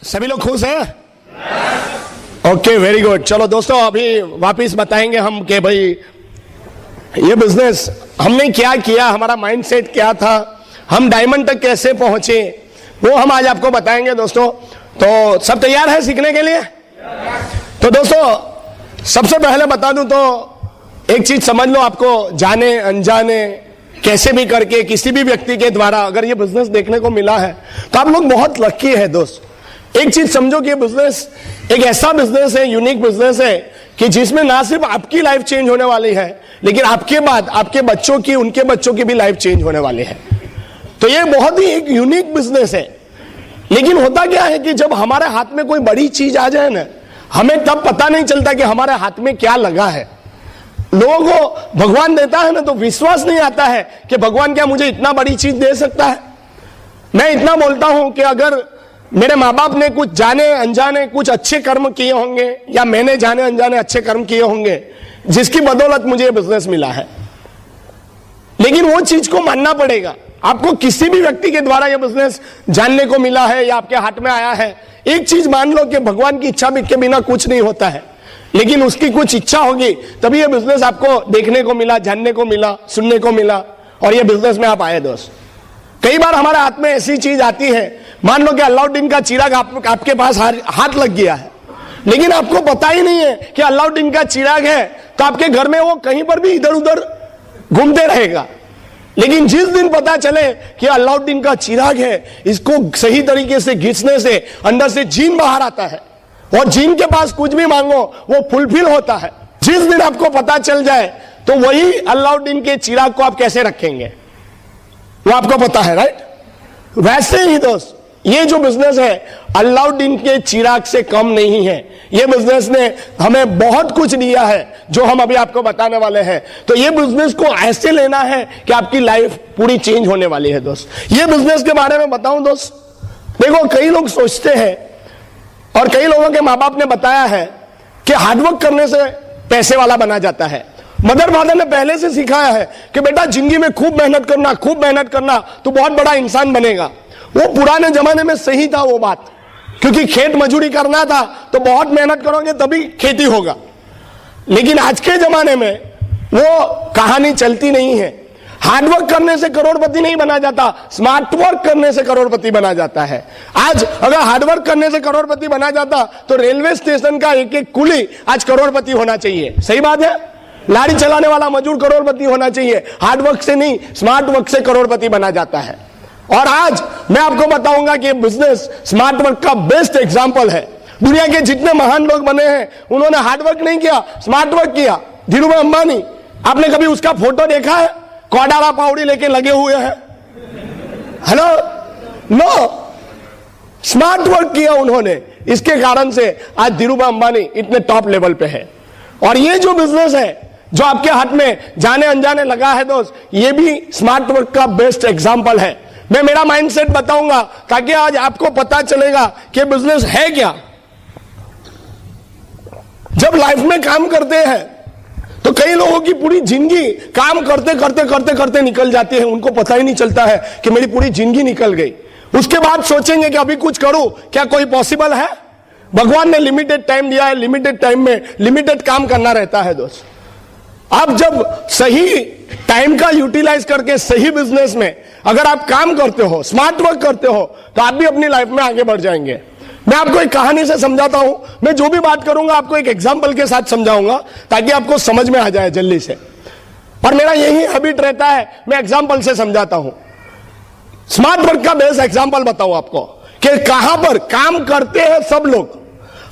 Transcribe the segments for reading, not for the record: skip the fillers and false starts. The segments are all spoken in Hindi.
सभी लोग खुश हैं? Okay, very good. चलो दोस्तों, अभी वापिस बताएंगे हम कि भाई ये बिजनेस हमने क्या किया, हमारा माइंडसेट क्या था, हम डायमंड तक कैसे पहुंचे, वो हम आज आपको बताएंगे दोस्तों। तो सब तैयार है सीखने के लिए? तो दोस्तों सबसे पहले बता दूं तो एक चीज समझ लो, आपको जाने अनजाने कैसे भी करके किसी भी व्यक्ति के द्वारा अगर ये बिजनेस देखने को मिला है तो आप लोग बहुत लकी है दोस्त। एक चीज समझो कि ये बिजनेस एक ऐसा बिजनेस है, यूनिक बिजनेस है कि जिसमें ना सिर्फ आपकी लाइफ चेंज होने वाली है, लेकिन आपके बाद आपके बच्चों की, उनके बच्चों की भी लाइफ चेंज होने वाली है। तो ये बहुत ही एक यूनिक बिजनेस है। लेकिन होता क्या है कि जब हमारे हाथ में कोई बड़ी चीज आ जाए ना, हमें तब पता नहीं चलता कि हमारे हाथ में क्या लगा है। लोगों को भगवान देता है ना तो विश्वास नहीं आता है कि भगवान क्या मुझे इतना बड़ी चीज दे सकता है। मैं इतना बोलता हूं कि अगर मेरे माँ बाप ने कुछ जाने अनजाने कुछ अच्छे कर्म किए होंगे, या मैंने जाने अनजाने अच्छे कर्म किए होंगे जिसकी बदौलत मुझे ये बिजनेस मिला है, लेकिन वो चीज को मानना पड़ेगा। आपको किसी भी व्यक्ति के द्वारा ये बिजनेस जानने को मिला है या आपके हाथ में आया है, एक चीज मान लो कि भगवान की इच्छा के बिना कुछ नहीं होता है, लेकिन उसकी कुछ इच्छा होगी तभी ये बिजनेस आपको देखने को मिला, जानने को मिला, सुनने को मिला और ये बिजनेस में आप आए दोस्त। कई बार हमारे हाथ में ऐसी चीज आती है, मान लो कि अलाउद्दीन का चिराग आपके पास हाथ लग गया है, लेकिन आपको पता ही नहीं है कि अलाउद्दीन का चिराग है, तो आपके घर में वो कहीं पर भी इधर उधर घूमते रहेगा। लेकिन जिस दिन पता चले कि अलाउद्दीन का चिराग है, इसको सही तरीके से घिसने से अंदर से जीन बाहर आता है और जीन के पास कुछ भी मांगो वो फुलफिल होता है, जिस दिन आपको पता चल जाए तो वही अलाउद्दीन के चिराग को आप कैसे रखेंगे वो आपको पता है, राइट? वैसे ही दोस्त ये जो बिजनेस है अलाउद्दीन के चिराग से कम नहीं है। ये बिजनेस ने हमें बहुत कुछ दिया है जो हम अभी आपको बताने वाले हैं। तो ये बिजनेस को ऐसे लेना है कि आपकी लाइफ पूरी चेंज होने वाली है दोस्त। ये बिजनेस के बारे में बताऊं दोस्त, देखो कई लोग सोचते हैं और कई लोगों के माँ बाप ने बताया है कि हार्डवर्क करने से पैसे वाला बना जाता है। मदर फादर ने पहले से सिखाया है कि बेटा जिंदगी में खूब मेहनत करना तो बहुत बड़ा इंसान बनेगा। वो पुराने जमाने में सही था वो बात, क्योंकि खेत मजदूरी करना था तो बहुत मेहनत करोगे तभी खेती होगा। लेकिन आज के जमाने में वो कहानी चलती नहीं है। हार्डवर्क करने से करोड़पति नहीं बना जाता, स्मार्ट वर्क करने से करोड़पति बना जाता है। आज अगर हार्डवर्क करने से करोड़पति बना जाता तो रेलवे स्टेशन का एक एक कुली आज करोड़पति होना चाहिए। सही बात है? लारी चलाने वाला मजदूर करोड़पति होना चाहिए। हार्डवर्क से नहीं, स्मार्ट वर्क से करोड़पति बना जाता है। और आज मैं आपको बताऊंगा कि बिजनेस स्मार्ट वर्क का बेस्ट एग्जांपल है। दुनिया के जितने महान लोग बने हैं उन्होंने हार्डवर्क नहीं किया, स्मार्ट वर्क किया। धीरूभाई अंबानी, आपने कभी उसका फोटो देखा है? कोडाला पाउडी लेके लगे हुए हैं, हेलो? नो, स्मार्ट वर्क किया उन्होंने। इसके कारण से आज धीरूभाई अंबानी इतने टॉप लेवल पे है। और ये जो बिजनेस है जो आपके हाथ में जाने अनजाने लगा है दोस्त, ये भी स्मार्ट वर्क का बेस्ट एग्जांपल है। मैं मेरा माइंडसेट बताऊंगा ताकि आज आपको पता चलेगा कि बिजनेस है क्या। जब लाइफ में काम करते हैं तो कई लोगों की पूरी जिंदगी काम करते निकल जाती है, उनको पता ही नहीं चलता है कि मेरी पूरी जिंदगी निकल गई। उसके बाद सोचेंगे कि अभी कुछ करूं, क्या कोई पॉसिबल है? भगवान ने लिमिटेड टाइम दिया है, लिमिटेड टाइम में लिमिटेड काम करना रहता है दोस्त। आप जब सही टाइम का यूटिलाइज करके सही बिजनेस में अगर आप काम करते हो, स्मार्ट वर्क करते हो, तो आप भी अपनी लाइफ में आगे बढ़ जाएंगे। मैं आपको एक कहानी से समझाता हूं। मैं जो भी बात करूंगा आपको एक एग्जांपल के साथ समझाऊंगा ताकि आपको समझ में आ जाए जल्दी से। और मेरा यही हैबिट रहता है, मैं एग्जांपल से समझाता हूं। स्मार्ट वर्क का बेस्ट एग्जांपल बताऊं आपको कि कहां पर काम करते हैं सब लोग,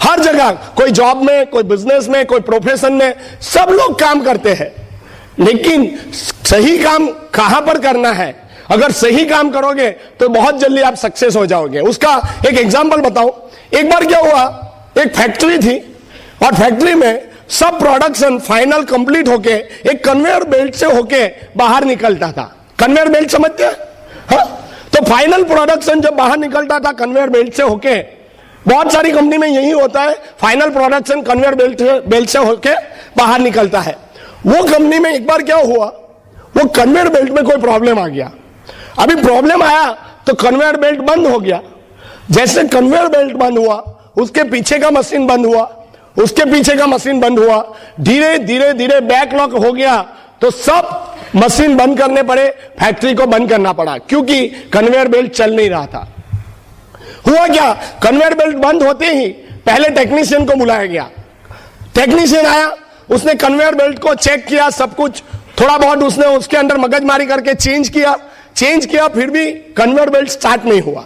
हर जगह, कोई जॉब में, कोई बिजनेस में, कोई प्रोफेशन में, सब लोग काम करते हैं। लेकिन सही काम कहां पर करना है, अगर सही काम करोगे तो बहुत जल्दी आप सक्सेस हो जाओगे। उसका एक एग्जांपल बताऊं। एक बार क्या हुआ, एक फैक्ट्री थी और फैक्ट्री में सब प्रोडक्शन फाइनल कंप्लीट होके एक कन्वेयर बेल्ट से होके बाहर निकलता था। कन्वेयर बेल्ट समझते हैं? हाँ? तो फाइनल प्रोडक्शन जब बाहर निकलता था कन्वेयर बेल्ट से होके, बहुत सारी कंपनी में यही होता है, फाइनल प्रोडक्शन कन्वेयर बेल्ट से होके बाहर निकलता है। वो कंपनी में एक बार क्या हुआ, वो कन्वेयर बेल्ट में कोई प्रॉब्लम आ गया। अभी प्रॉब्लम आया तो कन्वेयर बेल्ट बंद हो गया। जैसे कन्वेयर बेल्ट बंद हुआ, उसके पीछे का मशीन बंद हुआ, उसके पीछे का मशीन बंद हुआ, धीरे धीरे धीरे बैकलॉग हो गया, तो सब मशीन बंद करने पड़े, फैक्ट्री को बंद करना पड़ा, क्योंकि कन्वेयर बेल्ट चल नहीं रहा था। हुआ क्या, कन्वेयर बेल्ट बंद होते ही पहले टेक्नीशियन को बुलाया गया। टेक्नीशियन आया, उसने कन्वेयर बेल्ट को चेक किया, सब कुछ थोड़ा बहुत उसने उसके अंदर मगजमारी करके चेंज किया, फिर भी कन्वेयर बेल्ट स्टार्ट नहीं हुआ।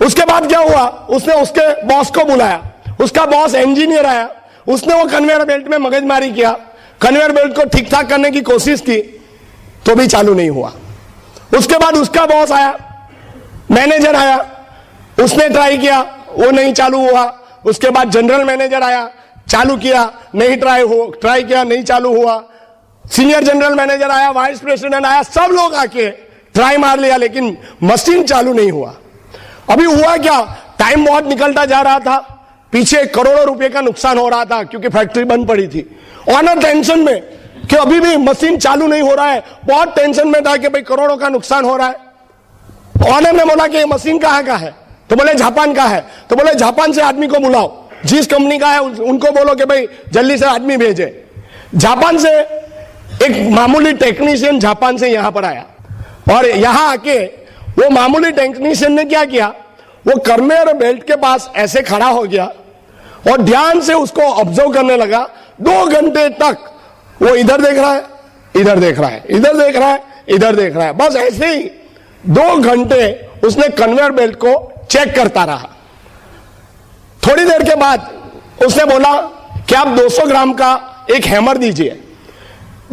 उसके बाद क्या हुआ, उसने उसके बॉस को बुलाया, उसका बॉस इंजीनियर आया, उसने वो कन्वेयर बेल्ट में मगजमारी किया, कन्वेयर बेल्ट को ठीक ठाक करने की कोशिश की, तो भी चालू नहीं हुआ। उसके बाद उसका बॉस आया, मैनेजर आया, उसने ट्राई किया, वो नहीं चालू हुआ। उसके बाद जनरल मैनेजर आया, चालू किया, नहीं ट्राई किया, नहीं चालू हुआ। सीनियर जनरल मैनेजर आया, वाइस प्रेसिडेंट आया, सब लोग आके ट्राई मार लिया, लेकिन मशीन चालू नहीं हुआ। अभी हुआ क्या, टाइम बहुत निकलता जा रहा था, पीछे करोड़ों रुपए का नुकसान हो रहा था, क्योंकि फैक्ट्री बंद पड़ी थी। ऑनर टेंशन में कि अभी भी मशीन चालू नहीं हो रहा है, बहुत टेंशन में था कि भाई करोड़ों का नुकसान हो रहा है। ऑनर ने बोला कि ये मशीन कहां का है, तो बोले जापान का है। तो बोले जापान से आदमी को बुलाओ, जिस कंपनी का है उनको बोलो कि भाई जल्दी से आदमी भेजे। जापान से एक मामूली टेक्नीशियन जापान से यहां पर आया, और यहां आके वो मामूली टेक्नीशियन ने क्या किया, वो कन्वेयर बेल्ट के पास ऐसे खड़ा हो गया और ध्यान से उसको ऑब्जर्व करने लगा। 2 घंटे तक वो इधर देख रहा है, इधर देख रहा है, इधर देख रहा है, इधर देख रहा है, बस ऐसे ही 2 घंटे उसने कन्वेयर बेल्ट को चेक करता रहा। थोड़ी देर के बाद उसने बोला कि आप 200 ग्राम का एक हैमर दीजिए।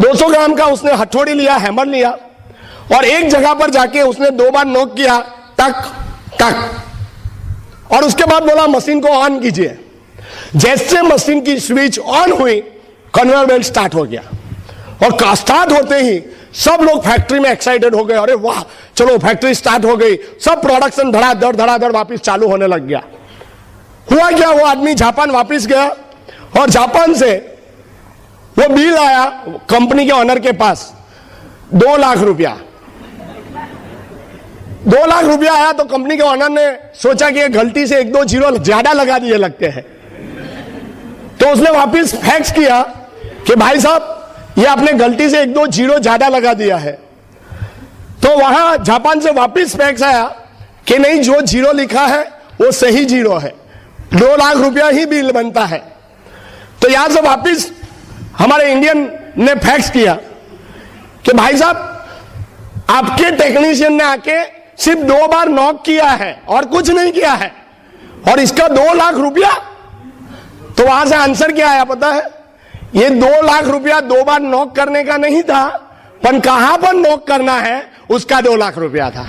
200 ग्राम का उसने हथौड़ी लिया, हैमर लिया, और एक जगह पर जाके उसने 2 बार नॉक किया, टक टक, और उसके बाद बोला मशीन को ऑन कीजिए। जैसे मशीन की स्विच ऑन हुई, कन्वेयर बेल्ट स्टार्ट हो गया, और स्टार्ट होते ही सब लोग फैक्ट्री में एक्साइटेड हो गए, अरे वाह चलो फैक्ट्री स्टार्ट हो गई, सब प्रोडक्शन धड़ाधड़ वापस चालू होने लग गया। हुआ क्या, वो आदमी जापान वापस गया, और जापान से वो बिल आया कंपनी के ऑनर के पास, 2 लाख रुपया। 2 लाख रुपया आया, तो कंपनी के ऑनर ने सोचा कि गलती से 1-2 जीरो ज्यादा लगा दिए लगते हैं, तो उसने वापस फैक्स किया कि भाई साहब ये आपने गलती से 1-2 जीरो ज्यादा लगा दिया है। तो वहां जापान से वापस फैक्स आया कि नहीं, जो जीरो लिखा है वो सही जीरो है, 2 लाख रुपया ही बिल बनता है। तो यहां से वापस हमारे इंडियन ने फैक्स किया कि भाई साहब आपके टेक्नीशियन ने आके सिर्फ 2 बार नॉक किया है और कुछ नहीं किया है, और इसका 2 लाख रुपया। तो वहां से आंसर क्या आया पता है, ये 2 लाख रुपया 2 बार नॉक करने का नहीं था, पर कहां पर नॉक करना है उसका 2 लाख रुपया था।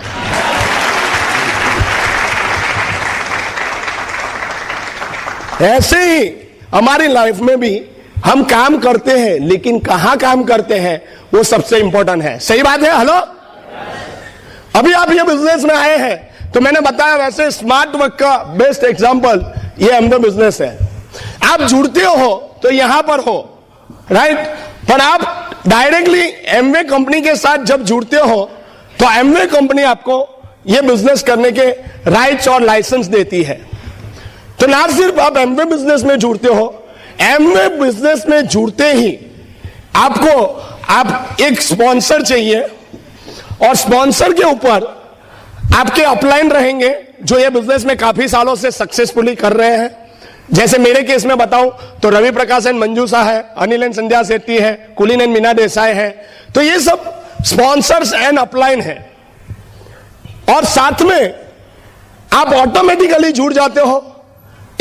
ऐसे ही हमारी लाइफ में भी हम काम करते हैं, लेकिन कहां काम करते हैं वो सबसे इंपॉर्टेंट है। सही बात है, हेलो। अभी आप ये बिजनेस में आए हैं, तो मैंने बताया वैसे स्मार्ट वर्क का बेस्ट एग्जांपल ये एमवे बिजनेस है। आप जुड़ते हो तो यहां पर हो, राइट, पर आप डायरेक्टली एमवे कंपनी के साथ जब जुड़ते हो तो एमवे कंपनी आपको ये बिजनेस करने के राइट्स और लाइसेंस देती है। तो ना सिर्फ आप एमवे बिजनेस में जुड़ते हो, एमवे बिजनेस में जुड़ते ही आप एक स्पॉन्सर चाहिए, और स्पॉन्सर के ऊपर आपके अपलाइन रहेंगे जो ये बिजनेस में काफी सालों से सक्सेसफुली कर रहे हैं। जैसे मेरे केस में बताऊं तो रवि प्रकाश एंड मंजूषा है, अनिल एंड संध्या सेठी है, कुलीन एंड मीना देसाई है। तो ये सब स्पॉन्सर्स एंड अपलाइन है, और साथ में आप ऑटोमेटिकली जुड़ जाते हो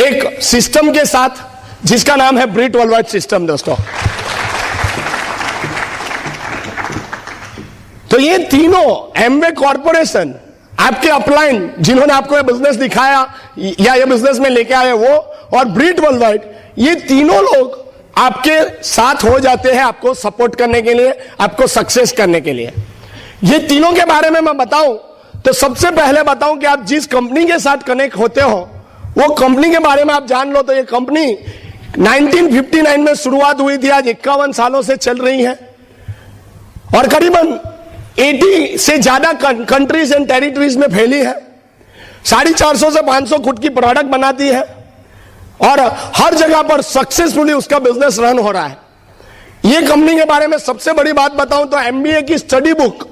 एक सिस्टम के साथ जिसका नाम है ब्रिट वर्ल्डवाइड सिस्टम। दोस्तों, तो ये तीनों एमवे कॉर्पोरेशन, आपके अपलाइन जिन्होंने आपको ये बिजनेस दिखाया या ये बिजनेस में लेके आए वो, और ब्रिट वर्ल्डवाइड, ये तीनों लोग आपके साथ हो जाते हैं आपको सपोर्ट करने के लिए, आपको सक्सेस करने के लिए। ये तीनों के बारे में मैं बताऊं तो सबसे पहले बताऊं कि आप जिस कंपनी के साथ कनेक्ट होते हो वो कंपनी के बारे में आप जान लो। तो ये कंपनी 1959 में शुरुआत हुई थी, आज 51 सालों से चल रही है, और करीबन 80 से ज्यादा कंट्रीज एंड टेरिटरीज में फैली है। 450 से 500 खुद की प्रोडक्ट बनाती है और हर जगह पर सक्सेसफुली उसका बिजनेस रन हो रहा है। ये कंपनी के बारे में सबसे बड़ी बात बताऊं तो एमबीए की स्टडी बुक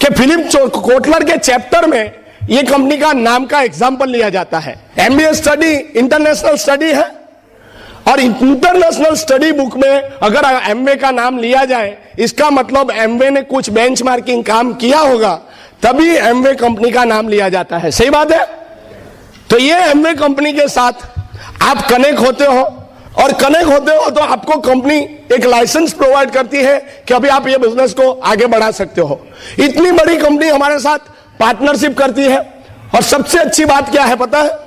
के फिलिप कोटलर के चैप्टर में ये कंपनी का नाम का एग्जाम्पल लिया जाता है। एमबीए स्टडी इंटरनेशनल स्टडी है और इंटरनेशनल स्टडी बुक में अगर एमवे का नाम लिया जाए, इसका मतलब एमवे ने कुछ बेंचमार्किंग काम किया होगा, तभी एमवे कंपनी का नाम लिया जाता है। सही बात है? तो ये एमवे कंपनी के साथ आप कनेक्ट होते हो और कनेक्ट होते हो तो आपको कंपनी एक लाइसेंस प्रोवाइड करती है कि अभी आप ये बिजनेस को आगे बढ़ा सकते हो। इतनी बड़ी कंपनी हमारे साथ पार्टनरशिप करती है और सबसे अच्छी बात क्या है पता है?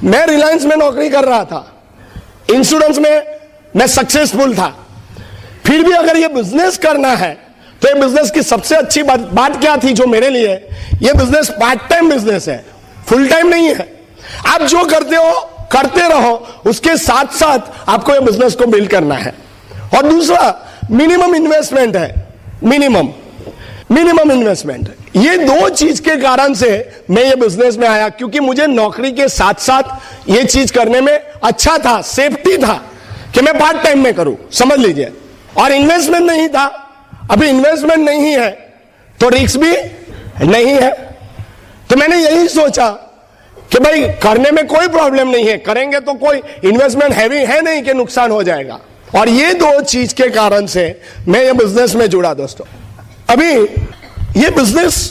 मैं रिलायंस में नौकरी कर रहा था, इंश्योरेंस में मैं सक्सेसफुल था, फिर भी अगर ये बिजनेस करना है तो ये बिजनेस की सबसे अच्छी बात क्या थी जो मेरे लिए, ये बिजनेस पार्ट टाइम बिजनेस है, फुल टाइम नहीं है। आप जो करते हो करते रहो, उसके साथ साथ आपको ये बिजनेस को बिल्ड करना है। और दूसरा मिनिमम इन्वेस्टमेंट है, मिनिमम इन्वेस्टमेंट। ये दो चीज के कारण से मैं ये बिजनेस में आया, क्योंकि मुझे नौकरी के साथ साथ ये चीज करने में अच्छा था, सेफ्टी था कि मैं पार्ट टाइम में करूं, समझ लीजिए। और इन्वेस्टमेंट नहीं था, अभी इन्वेस्टमेंट नहीं है तो रिस्क भी नहीं है। तो मैंने यही सोचा कि भाई करने में कोई प्रॉब्लम नहीं है, करेंगे तो कोई इन्वेस्टमेंट हैवी है नहीं कि नुकसान हो जाएगा। और ये दो चीज के कारण से मैं ये बिजनेस में जुड़ा। दोस्तों अभी ये बिजनेस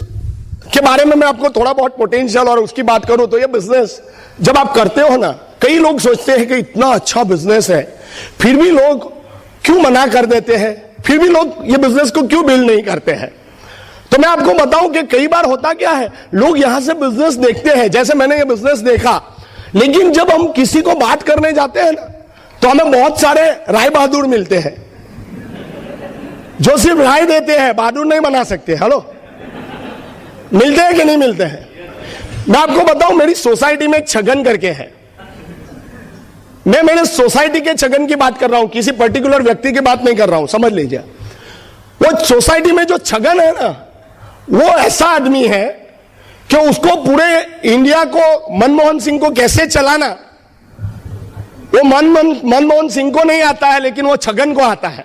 के बारे में मैं आपको थोड़ा बहुत पोटेंशियल और उसकी बात करूं तो ये बिजनेस जब आप करते हो ना, कई लोग सोचते हैं कि इतना अच्छा बिजनेस है, फिर भी लोग क्यों मना कर देते हैं, फिर भी लोग ये बिजनेस को क्यों बिल्ड नहीं करते हैं। तो मैं आपको बताऊं कि कई बार होता क्या है, लोग यहां से बिजनेस देखते हैं, जैसे मैंने ये बिजनेस देखा, लेकिन जब हम किसी को बात करने जाते हैं ना तो हमें बहुत सारे राय बहादुर मिलते हैं जो सिर्फ राय देते हैं, बहादुर नहीं बना सकते। हेलो, मिलते हैं कि नहीं मिलते हैं? मैं आपको बताऊं, मेरी सोसाइटी में एक छगन करके है, मैं मेरे सोसाइटी के छगन की बात कर रहा हूं, किसी पर्टिकुलर व्यक्ति की बात नहीं कर रहा हूं, समझ लीजिए। वो सोसाइटी में जो छगन है ना, वो ऐसा आदमी है कि उसको पूरे इंडिया को, मनमोहन सिंह को कैसे चलाना, वो मनमोहन सिंह को नहीं आता है, लेकिन वो छगन को आता है।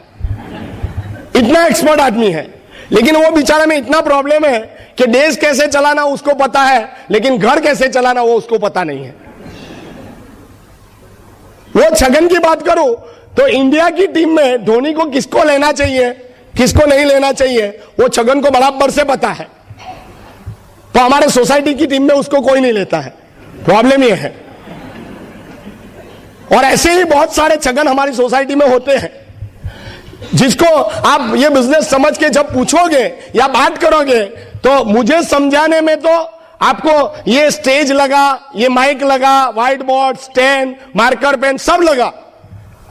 इतना एक्सपर्ट आदमी है, लेकिन वो बेचारा में इतना प्रॉब्लम है कि देश कैसे चलाना उसको पता है, लेकिन घर कैसे चलाना वो उसको पता नहीं है। वो छगन की बात करूं तो इंडिया की टीम में धोनी को किसको लेना चाहिए, किसको नहीं लेना चाहिए, वो छगन को बराबर से पता है। तो हमारे सोसाइटी की टीम में उसको कोई नहीं लेता है, प्रॉब्लम ये है। और ऐसे ही बहुत सारे छगन हमारी सोसाइटी में होते हैं, जिसको आप ये बिजनेस समझ के जब पूछोगे या बात करोगे तो मुझे समझाने में तो आपको ये स्टेज लगा, ये माइक लगा, whiteboard, stand, marker pen सब लगा,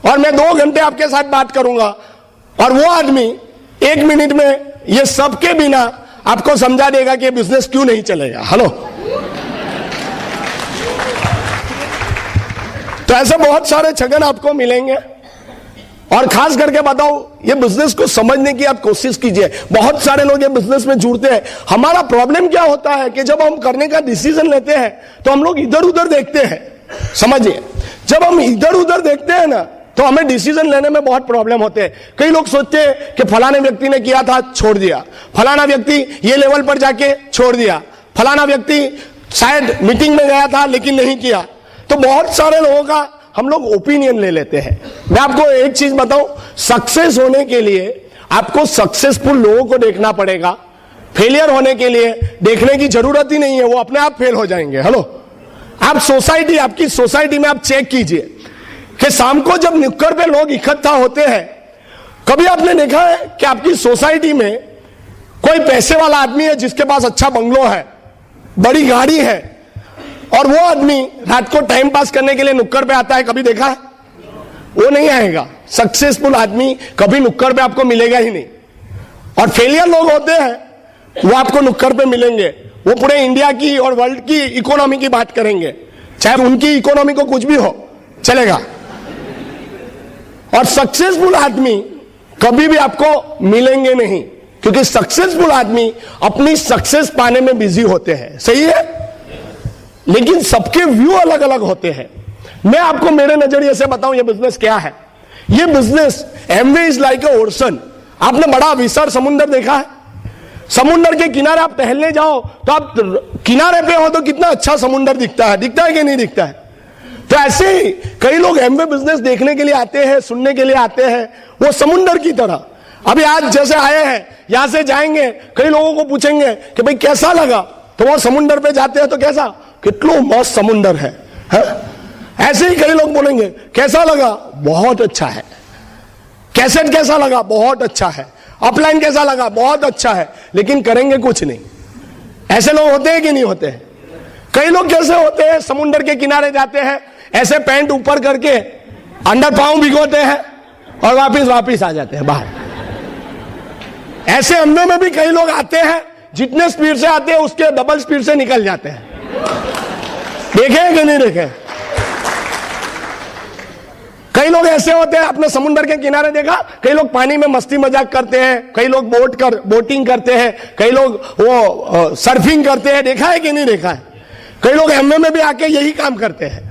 और मैं 2 घंटे आपके साथ बात करूंगा, और वो आदमी 1 मिनट में ये सब के बिना आपको समझा देगा कि बिजनेस क्यों नहीं चलेगा। हेलो, तो ऐसे बहुत सारे छगन आपको मिलेंगे। और खास करके बताऊं, ये बिजनेस को समझने की आप कोशिश कीजिए। बहुत सारे लोग ये बिजनेस में जुड़ते हैं। हमारा प्रॉब्लम क्या होता है कि जब हम करने का डिसीजन लेते हैं तो हम लोग इधर उधर देखते हैं, समझिए। जब हम इधर उधर देखते हैं ना तो हमें डिसीजन लेने में बहुत प्रॉब्लम होते हैं। कई लोग सोचते हैं कि फलाने व्यक्ति ने किया था, छोड़ दिया, फलाना व्यक्ति ये लेवल पर जाके छोड़ दिया, फलाना व्यक्ति शायद मीटिंग में गया था लेकिन नहीं किया। तो बहुत सारे लोगों का हम लोग ओपिनियन ले लेते हैं। मैं आपको एक चीज बताऊं, सक्सेस होने के लिए आपको सक्सेसफुल लोगों को देखना पड़ेगा। फेलियर होने के लिए देखने की जरूरत ही नहीं है, वो अपने आप फेल हो जाएंगे। हेलो, आप सोसाइटी, आपकी सोसाइटी में आप चेक कीजिए कि शाम को जब नुक्कड़ पे लोग इकट्ठा होते हैं, कभी आपने देखा है कि आपकी सोसाइटी में कोई पैसे वाला आदमी है जिसके पास अच्छा बंगलो है, बड़ी गाड़ी है, और वो आदमी रात को टाइम पास करने के लिए नुक्कड़ पे आता है? कभी देखा है? वो नहीं आएगा। सक्सेसफुल आदमी कभी नुक्कड़ पे आपको मिलेगा ही नहीं। और फेलियर लोग होते हैं वो आपको नुक्कड़ पे मिलेंगे, वो पूरे इंडिया की और वर्ल्ड की इकोनॉमी की बात करेंगे, चाहे उनकी इकोनॉमी को कुछ भी हो चलेगा। और सक्सेसफुल आदमी कभी भी आपको मिलेंगे नहीं, क्योंकि सक्सेसफुल आदमी अपनी सक्सेस पाने में बिजी होते हैं। सही है? लेकिन सबके व्यू अलग अलग होते हैं। मैं आपको मेरे नजरिए से बताऊं ये बिजनेस क्या है। ये business Amway is like a ocean. आपने बड़ा विशाल समुद्र देखा है? समुद्र के किनारे आप टहलने जाओ तो आप किनारे पे हो तो कितना अच्छा समुद्र दिखता है कि नहीं दिखता है? तो ऐसे ही कई लोग एमवे बिजनेस देखने के लिए आते हैं, सुनने के लिए आते हैं, वो समुद्र की तरह। अभी आज जैसे आए हैं, यहां से जाएंगे, कई लोगों को पूछेंगे कि भाई कैसा लगा, तो वो समुद्र पे जाते हैं तो कैसा, कितना मस्त समुद्र है? ऐसे ही कई लोग बोलेंगे कैसा लगा, बहुत अच्छा है। कैसेट कैसा लगा, बहुत अच्छा है। अपलाइन कैसा लगा, बहुत अच्छा है। लेकिन करेंगे कुछ नहीं। ऐसे लोग होते हैं कि नहीं होते हैं? कई लोग कैसे होते हैं, समुद्र के किनारे जाते हैं, ऐसे पैंट ऊपर करके अंडर पांव भिगोते हैं और वापिस आ जाते हैं बाहर। ऐसे एमवे में भी कई लोग आते हैं, जितने स्पीड से आते हैं उसके डबल स्पीड से निकल जाते हैं। देखे कि नहीं देखे? कई लोग ऐसे होते हैं, अपने समुद्र के किनारे देखा, कई लोग पानी में मस्ती मजाक करते हैं, कई लोग बोटिंग करते हैं, कई लोग वो सर्फिंग करते हैं। देखा है कि नहीं देखा है? कई लोग एमवे में भी आके यही काम करते हैं,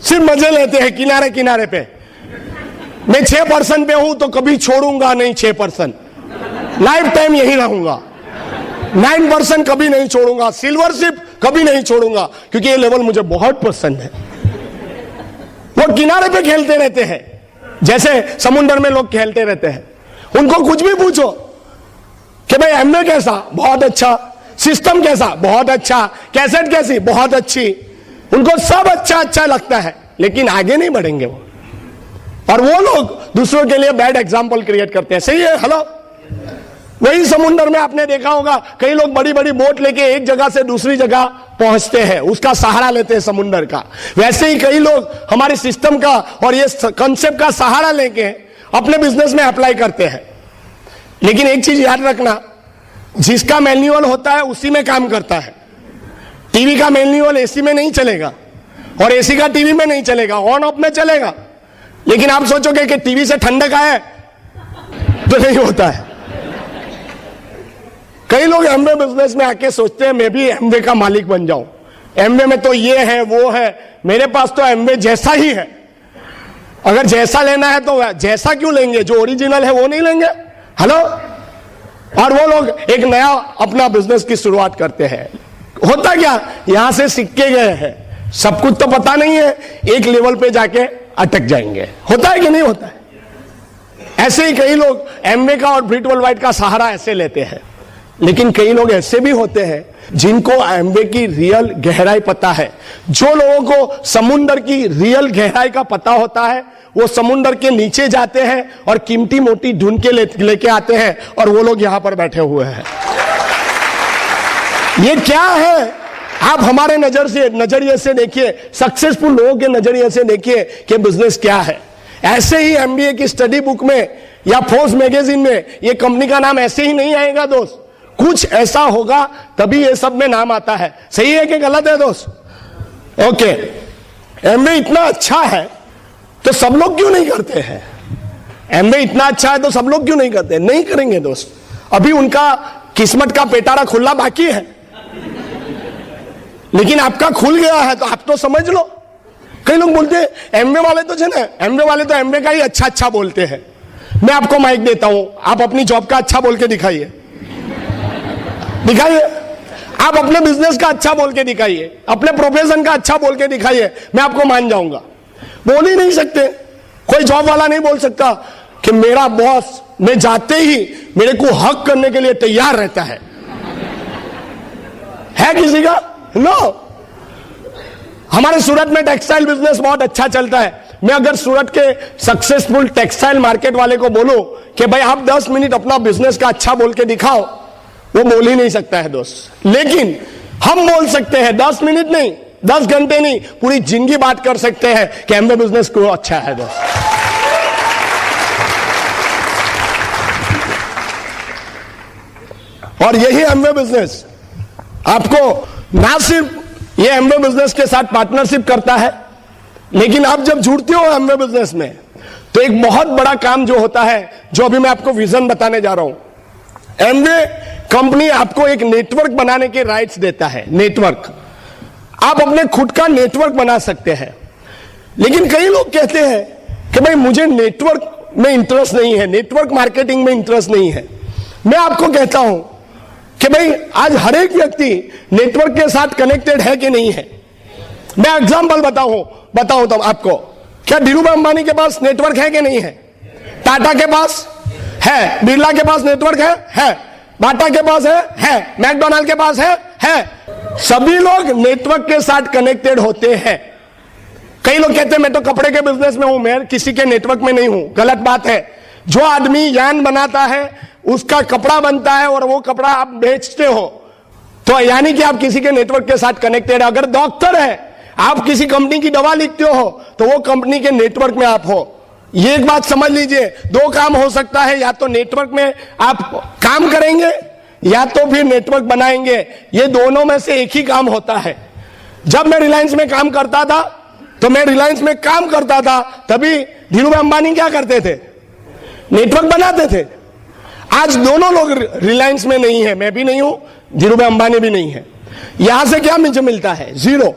सिर्फ मजे लेते हैं किनारे किनारे पे। मैं 6% पे हूं तो कभी छोड़ूंगा नहीं 6%, लाइफ टाइम यही रहूंगा। 9% कभी नहीं छोड़ूंगा, सिल्वरशिप कभी नहीं छोड़ूंगा, क्योंकि ये लेवल मुझे बहुत पसंद है। वो किनारे पे खेलते रहते हैं, जैसे समुद्र में लोग खेलते रहते हैं। उनको कुछ भी पूछो कि भाई एमवे कैसा, बहुत अच्छा। सिस्टम कैसा, बहुत अच्छा। कैसेट कैसी, बहुत अच्छी। उनको सब अच्छा लगता है, लेकिन आगे नहीं बढ़ेंगे वो। और वो लोग दूसरों के लिए बैड एग्जाम्पल क्रिएट करते हैं। सही है? हेलो, वही समुद्र में आपने देखा होगा, कई लोग बड़ी बड़ी बोट लेके एक जगह से दूसरी जगह पहुंचते हैं, उसका सहारा लेते हैं समुद्र का। वैसे ही कई लोग हमारे सिस्टम का और ये कंसेप्ट का सहारा लेके अपने बिजनेस में अप्लाई करते हैं। लेकिन एक चीज याद रखना, जिसका मैन्युअल होता है उसी में काम करता है। टीवी का मैन्युअल एसी में नहीं चलेगा और एसी का टीवी में नहीं चलेगा, ऑन ऑफ में चलेगा। लेकिन आप सोचोगे कि टीवी से ठंडक आए तो नहीं होता है। कई लोग एमवे बिजनेस में आके सोचते हैं मैं भी एमवे का मालिक बन जाऊं, एमवे में तो ये है वो है, मेरे पास तो एमवे जैसा ही है। अगर जैसा लेना है तो जैसा क्यों लेंगे, जो ओरिजिनल है वो नहीं लेंगे? हेलो। और वो लोग एक नया अपना बिजनेस की शुरुआत करते हैं। होता क्या, यहां से सीख के गए हैं, सब कुछ तो पता नहीं है, एक लेवल पे जाके अटक जाएंगे। होता है कि नहीं होता है? ऐसे ही कई लोग एमवे का और ब्रिट वर्ल्डवाइड का सहारा ऐसे लेते हैं। लेकिन कई लोग ऐसे भी होते हैं जिनको एमवे की रियल गहराई पता है। जो लोगों को समुद्र की रियल गहराई का पता होता है, वो समुद्र के नीचे जाते हैं और कीमती मोती ढूंढ के लेके आते हैं, और वो लोग यहां पर बैठे हुए हैं। ये क्या है, आप हमारे नजरिए से देखिए, सक्सेसफुल लोगों के नजरिए से देखिए कि बिजनेस क्या है। ऐसे ही एमबीए की स्टडी बुक में या फोर्ब्स मैगजीन में ये कंपनी का नाम ऐसे ही नहीं आएगा दोस्त। कुछ ऐसा होगा तभी ये सब में नाम आता है। सही है कि गलत है दोस्त? ओके, एमबीए इतना अच्छा है तो सब लोग क्यों नहीं करते हैं? एमबीए इतना अच्छा है तो सब लोग क्यों नहीं करते? नहीं करेंगे दोस्त, अभी उनका किस्मत का पेटारा खुलना बाकी है। लेकिन आपका खुल गया है तो आप तो समझ लो। कई लोग बोलते हैं एमबीए वाले तो एमबीए वाले तो एमबीए का ही अच्छा बोलते हैं। मैं आपको माइक देता हूं, आप अपनी जॉब का अच्छा बोल के दिखाइए। आप अपने बिजनेस का अच्छा बोल के दिखाइए, अपने प्रोफेशन का अच्छा बोल के दिखाइए, मैं आपको मान जाऊंगा। बोल ही नहीं सकते। कोई जॉब वाला नहीं बोल सकता कि मेरा बॉस मैं जाते ही मेरे को हक करने के लिए तैयार रहता है किसी का? नो। हमारे सूरत में टेक्सटाइल बिजनेस बहुत अच्छा चलता है। मैं अगर सूरत के सक्सेसफुल टेक्सटाइल मार्केट वाले को बोलूं कि भाई आप 10 मिनट अपना बिजनेस का अच्छा बोल के दिखाओ, वो बोल ही नहीं सकता है दोस्त। लेकिन हम बोल सकते हैं 10 मिनट नहीं, 10 घंटे नहीं, पूरी जिंदगी बात कर सकते हैं कि एमबीए बिजनेस को अच्छा है दोस्त। और यही एमबीए बिजनेस आपको ना सिर्फ ये एमबीए बिजनेस के साथ पार्टनरशिप करता है, लेकिन आप जब जुड़ते हो एमबीए बिजनेस में तो एक बहुत बड़ा काम जो होता है, जो अभी मैं आपको विजन बताने जा रहा हूं। एमबीए कंपनी आपको एक नेटवर्क बनाने के राइट्स देता है। नेटवर्क आप अपने खुद का नेटवर्क बना सकते हैं। लेकिन कई लोग कहते हैं कि भाई मुझे नेटवर्क में इंटरेस्ट नहीं है, नेटवर्क मार्केटिंग में इंटरेस्ट नहीं है। मैं आपको कहता हूं कि भाई आज हर एक व्यक्ति नेटवर्क के साथ कनेक्टेड है कि नहीं है। मैं एग्जांपल बताऊं तो आपको, क्या धीरूभाई अंबानी के पास नेटवर्क है कि नहीं है? टाटा के पास है, बिरला के पास नेटवर्क है, बाटा के पास है, मैकडोनाल्ड के पास है। सभी लोग नेटवर्क के साथ कनेक्टेड होते हैं। कई लोग कहते हैं मैं तो कपड़े के बिजनेस में हूं, मैं किसी के नेटवर्क में नहीं हूं। गलत बात है। जो आदमी यान बनाता है उसका कपड़ा बनता है और वो कपड़ा आप बेचते हो, तो यानी कि आप किसी के नेटवर्क के साथ कनेक्टेड। अगर डॉक्टर है, आप किसी कंपनी की दवा लिखते हो तो वो कंपनी के नेटवर्क में आप हो। ये एक बात समझ लीजिए, दो काम हो सकता है, या तो नेटवर्क में आप काम करेंगे या तो फिर नेटवर्क बनाएंगे। ये दोनों में से एक ही काम होता है। जब मैं रिलायंस में काम करता था तभी धीरूभाई अंबानी क्या करते थे? नेटवर्क बनाते थे। आज दोनों लोग रिलायंस में नहीं है, मैं भी नहीं हूं, धीरूभाई अंबानी भी नहीं है। यहां से क्या मुझे मिलता है? जीरो।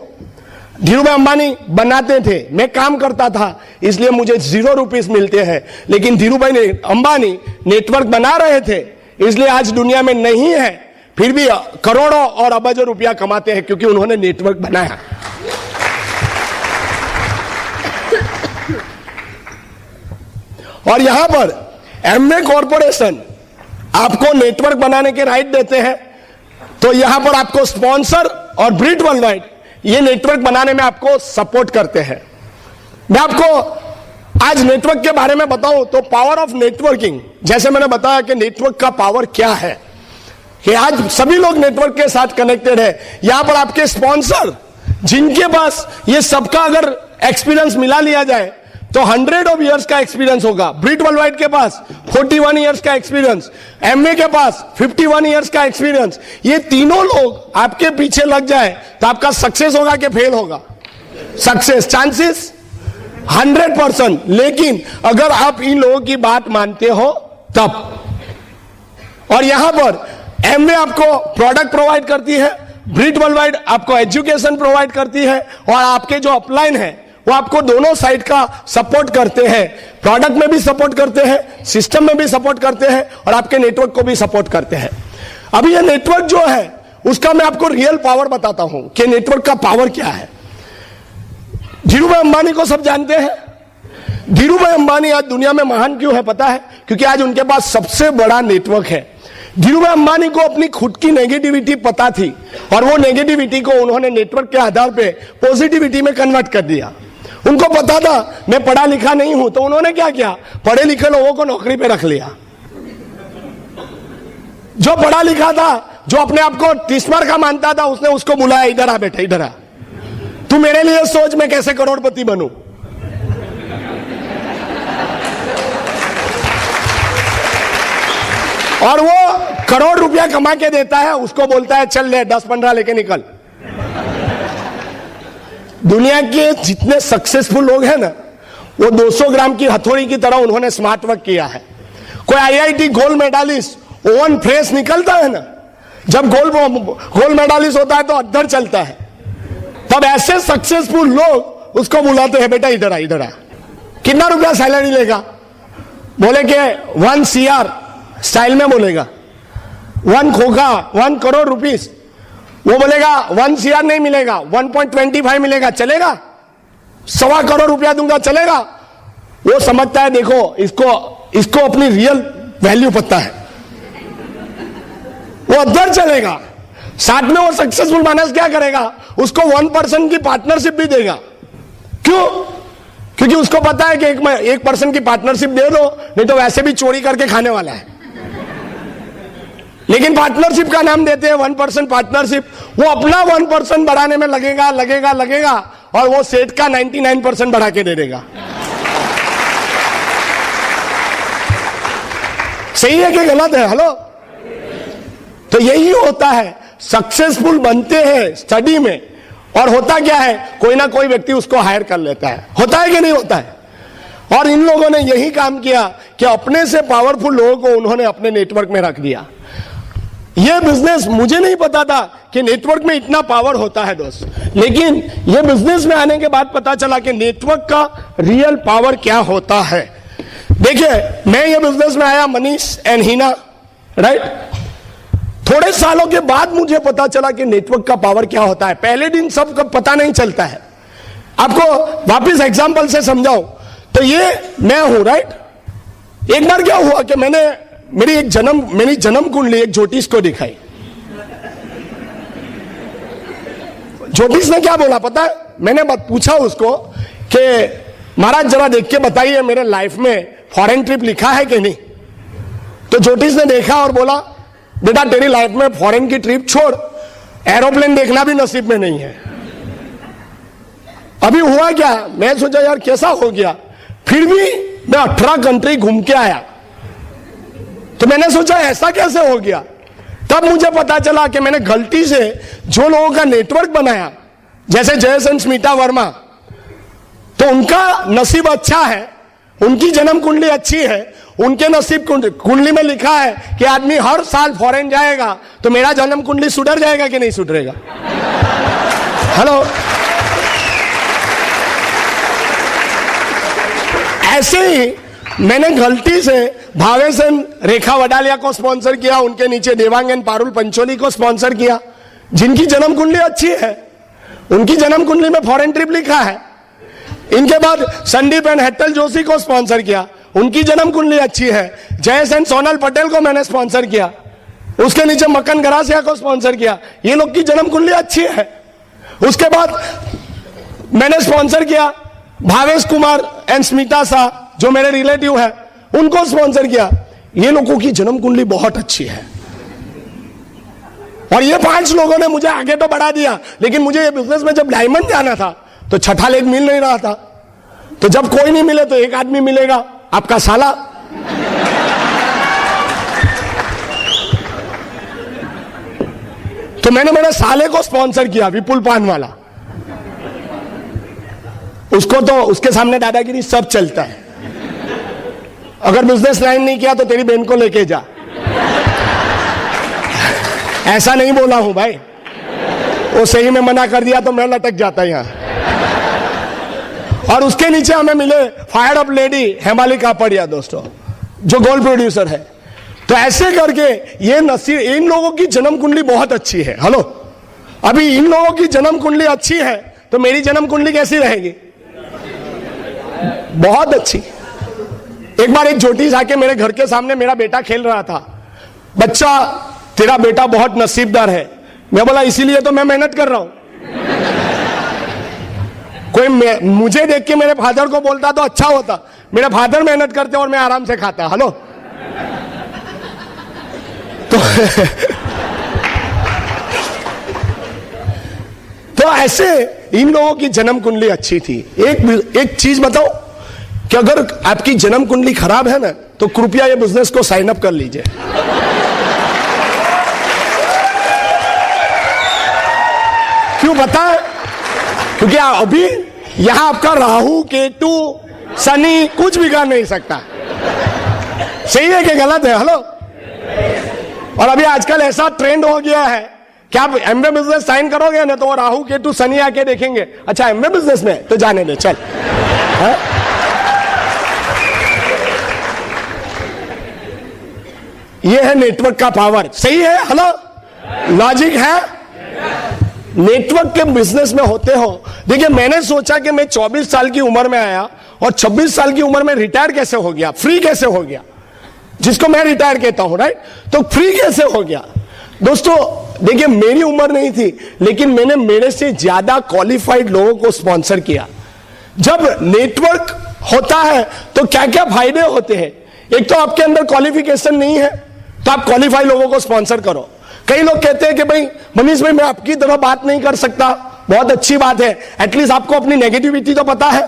धीरूभाई अंबानी बनाते थे, मैं काम करता था, इसलिए मुझे ₹0 मिलते हैं। लेकिन धीरूभाई अंबानी नेटवर्क बना रहे थे, इसलिए आज दुनिया में नहीं है, फिर भी करोड़ों और अरबों रुपया कमाते हैं, क्योंकि उन्होंने नेटवर्क बनाया। और यहां पर एमवे कॉरपोरेशन आपको नेटवर्क बनाने के राइट देते हैं, तो यहां पर आपको स्पॉन्सर और ब्रिट वर्ल्डवाइड ये नेटवर्क बनाने में आपको सपोर्ट करते हैं। मैं आपको आज नेटवर्क के बारे में बताऊं तो पावर ऑफ नेटवर्किंग, जैसे मैंने बताया कि नेटवर्क का पावर क्या है, कि आज सभी लोग नेटवर्क के साथ कनेक्टेड है। यहां पर आपके स्पॉन्सर, जिनके पास ये सबका अगर एक्सपीरियंस मिला लिया जाए तो 100 years का एक्सपीरियंस होगा। ब्रिट वर्ल्डवाइड के पास 41 years का एक्सपीरियंस, एमवे के पास 51 years का एक्सपीरियंस। ये तीनों लोग आपके पीछे लग जाए तो आपका सक्सेस होगा कि फेल होगा? Success chances 100%। लेकिन अगर आप इन लोगों की बात मानते हो तब। और यहां पर एमवे आपको प्रोडक्ट प्रोवाइड करती है, ब्रिट वर्ल्डवाइड आपको एजुकेशन प्रोवाइड करती है, और आपके जो अपलाइन है वो आपको दोनों साइड का सपोर्ट करते हैं। प्रोडक्ट में भी सपोर्ट करते हैं, सिस्टम में भी सपोर्ट करते हैं, और आपके नेटवर्क को भी सपोर्ट करते हैं। अभी ये नेटवर्क जो है उसका मैं आपको रियल पावर बताता हूं कि नेटवर्क का पावर क्या है। धीरूभाई अंबानी को सब जानते हैं। धीरूभाई अंबानी आज दुनिया में महान क्यों है पता है? क्योंकि आज उनके पास सबसे बड़ा नेटवर्क है। धीरूभाई अंबानी को अपनी खुद की नेगेटिविटी पता थी, और वो नेगेटिविटी को उन्होंने नेटवर्क के आधार पे पॉजिटिविटी में कन्वर्ट कर दिया। उनको पता था मैं पढ़ा लिखा नहीं हूं, तो उन्होंने क्या किया? पढ़े लिखे लोगों को नौकरी पे रख लिया। जो पढ़ा लिखा था, जो अपने आप को टिस्मर का मानता था, उसने उसको बुलाया, इधर आ बेटा, इधर आ, तू मेरे लिए सोच मैं कैसे करोड़पति बनूं। और वो करोड़ रुपया कमा के देता है, उसको बोलता है चल ले 10-15 लेके निकल। दुनिया के जितने सक्सेसफुल लोग हैं ना, वो 200 ग्राम की हथौड़ी की तरह उन्होंने स्मार्ट वर्क किया है। कोई IIT gold medalist oven fresh निकलता है ना, जब गोल्ड मेडलिस्ट होता है तो अद्धर चलता है, तब ऐसे सक्सेसफुल लोग उसको बुलाते हैं, बेटा इधर आ, इधर आ। कितना रुपया सैलरी लेगा? बोले कि 1 CR स्टाइल में बोलेगा, 1 करोड़ रुपीस। वो बोलेगा 1 CR नहीं मिलेगा, 1.25 मिलेगा, चलेगा? 1.25 करोड़ रुपया दूंगा, चलेगा? वो समझता है देखो इसको अपनी रियल वैल्यू पता है, वो अदर चलेगा। साथ में वो सक्सेसफुल मानस क्या करेगा? उसको 1% की पार्टनरशिप भी देगा। क्यों? क्योंकि उसको पता है कि 1% की पार्टनरशिप दे दो, नहीं तो वैसे भी चोरी करके खाने वाला है। लेकिन पार्टनरशिप का नाम देते हैं 1% पार्टनरशिप। वो अपना 1% बढ़ाने में लगेगा, और वो सेठ का 99% बढ़ा के दे देगा। सही है कि गलत है? हेलो। तो यही होता है, सक्सेसफुल बनते हैं स्टडी में, और होता क्या है, कोई ना कोई व्यक्ति उसको हायर कर लेता है। होता है कि नहीं होता है? और इन लोगों ने यही काम किया कि अपने से पावरफुल लोगों को उन्होंने अपने नेटवर्क में रख दिया। ये बिजनेस मुझे नहीं पता था कि नेटवर्क में इतना पावर होता है दोस्त, लेकिन ये बिजनेस में आने के बाद पता चला कि नेटवर्क का रियल पावर क्या होता है। देखिए, मैं ये बिजनेस में आया, मनीष एंड हीना, राइट। थोड़े सालों के बाद मुझे पता चला कि नेटवर्क का पावर क्या होता है। पहले दिन सबका पता नहीं चलता है। आपको वापस एग्जांपल से समझाऊं तो ये मैं हूं, राइट। एक बार क्या हुआ कि मैंने मेरी जन्म कुंडली एक ज्योतिष को दिखाई। ज्योतिष ने क्या बोला पता है? मैंने पूछा उसको कि महाराज जरा देख के बताइए मेरे लाइफ में फॉरेन ट्रिप लिखा है कि नहीं। तो ज्योतिष ने देखा और बोला, बेटा तेरी लाइफ में फॉरेन की ट्रिप छोड़, एरोप्लेन देखना भी नसीब में नहीं है। अभी हुआ क्या, मैं सोचा यार कैसा हो गया, फिर भी मैं 18 कंट्री घूम के आया। तो मैंने सोचा ऐसा कैसे हो गया। तब मुझे पता चला कि मैंने गलती से जो लोगों का नेटवर्क बनाया, जैसे जयसन स्मिता वर्मा, तो उनका नसीब अच्छा है, उनकी जन्म कुंडली अच्छी है, उनके नसीब कुंडली में लिखा है कि आदमी हर साल फॉरेन जाएगा, तो मेरा जन्म कुंडली सुधर जाएगा कि नहीं सुधरेगा? हेलो। ऐसे ही मैंने गलती से भावेशन रेखा वडालिया को स्पॉन्सर किया, उनके नीचे देवांगन पारुल पंचोली को स्पॉन्सर किया, जिनकी जन्म कुंडली अच्छी है, उनकी जन्म कुंडली में फॉरेन ट्रिप लिखा है। इनके बाद संदीप एंड हेटल जोशी को स्पॉन्सर किया, उनकी जन्म कुंडली अच्छी है। जयसन सोनल पटेल को मैंने स्पॉन्सर किया, उसके नीचे मक्कन गरासिया को स्पॉन्सर किया, ये लोग की जन्म कुंडली अच्छी है। उसके बाद मैंने स्पॉन्सर किया भावेश कुमार एंड स्मिता शाह, जो मेरे रिलेटिव है, उनको स्पॉन्सर किया, ये लोगों की जन्म कुंडली बहुत अच्छी है। और ये 5 लोगों ने मुझे आगे तो बढ़ा दिया, लेकिन मुझे ये बिजनेस में जब डायमंड जाना था तो छठा लेग मिल नहीं रहा था। तो जब कोई नहीं मिले तो एक आदमी मिलेगा, आपका साला। तो मैंने मेरे साले को स्पॉन्सर किया, विपुल पान वाला। उसको तो उसके सामने दादागिरी सब चलता है। अगर बिजनेस लाइन नहीं किया तो तेरी बहन को लेके जा। ऐसा नहीं बोला हूं भाई, वो सही में मना कर दिया तो मैं लटक जाता यहां। और उसके नीचे हमें मिले fire up lady Hemali Kapadia दोस्तों, जो गोल्ड प्रोड्यूसर है। तो ऐसे करके ये नसीब, इन लोगों की जन्म कुंडली बहुत अच्छी है। हेलो, अभी इन लोगों की जन्म कुंडली अच्छी है तो मेरी जन्म कुंडली कैसी रहेगी? बहुत अच्छी। एक बार एक ज्योतिष आके मेरे घर के सामने, मेरा बेटा खेल रहा था, बच्चा तेरा बेटा बहुत नसीबदार है। मैं बोला इसीलिए तो मैं मेहनत कर रहा हूं। कोई मुझे देख के मेरे फादर को बोलता तो अच्छा होता, मेरे फादर मेहनत करते और मैं आराम से खाता। हेलो। तो ऐसे इन लोगों की जन्म कुंडली अच्छी थी। एक चीज बताओ कि अगर आपकी जन्म कुंडली खराब है ना, तो कृपया ये बिजनेस को साइन अप कर लीजिए। क्यों पता है? क्योंकि अभी यहां आपका राहु केतु शनि कुछ बिगाड़ नहीं सकता। सही है कि गलत है? हेलो। और अभी आजकल ऐसा ट्रेंड हो गया है कि आप एमबे बिजनेस साइन करोगे ना तो वो राहु केतु शनि आके देखेंगे, अच्छा एमबे बिजनेस में तो जाने दे चल। ये है नेटवर्क का पावर। सही है? हेलो, लॉजिक है। नेटवर्क के बिजनेस में होते हो। देखिए, मैंने सोचा कि मैं 24 साल की उम्र में आया और 26 साल की उम्र में रिटायर कैसे हो गया, फ्री कैसे हो गया, जिसको मैं रिटायर कहता हूं, राइट। तो फ्री कैसे हो गया दोस्तों? देखिए, मेरी उम्र नहीं थी, लेकिन मैंने मेरे से ज्यादा क्वालिफाइड लोगों को स्पॉन्सर किया। जब नेटवर्क होता है तो क्या क्या फायदे होते हैं? एक तो आपके अंदर क्वालिफिकेशन नहीं है तो आप क्वालिफाइड लोगों को स्पॉन्सर करो। कई लोग कहते हैं कि भाई मनीष भाई, मैं आपकी तरह बात नहीं कर सकता। बहुत अच्छी बात है, एटलीस्ट आपको अपनी नेगेटिविटी तो पता है।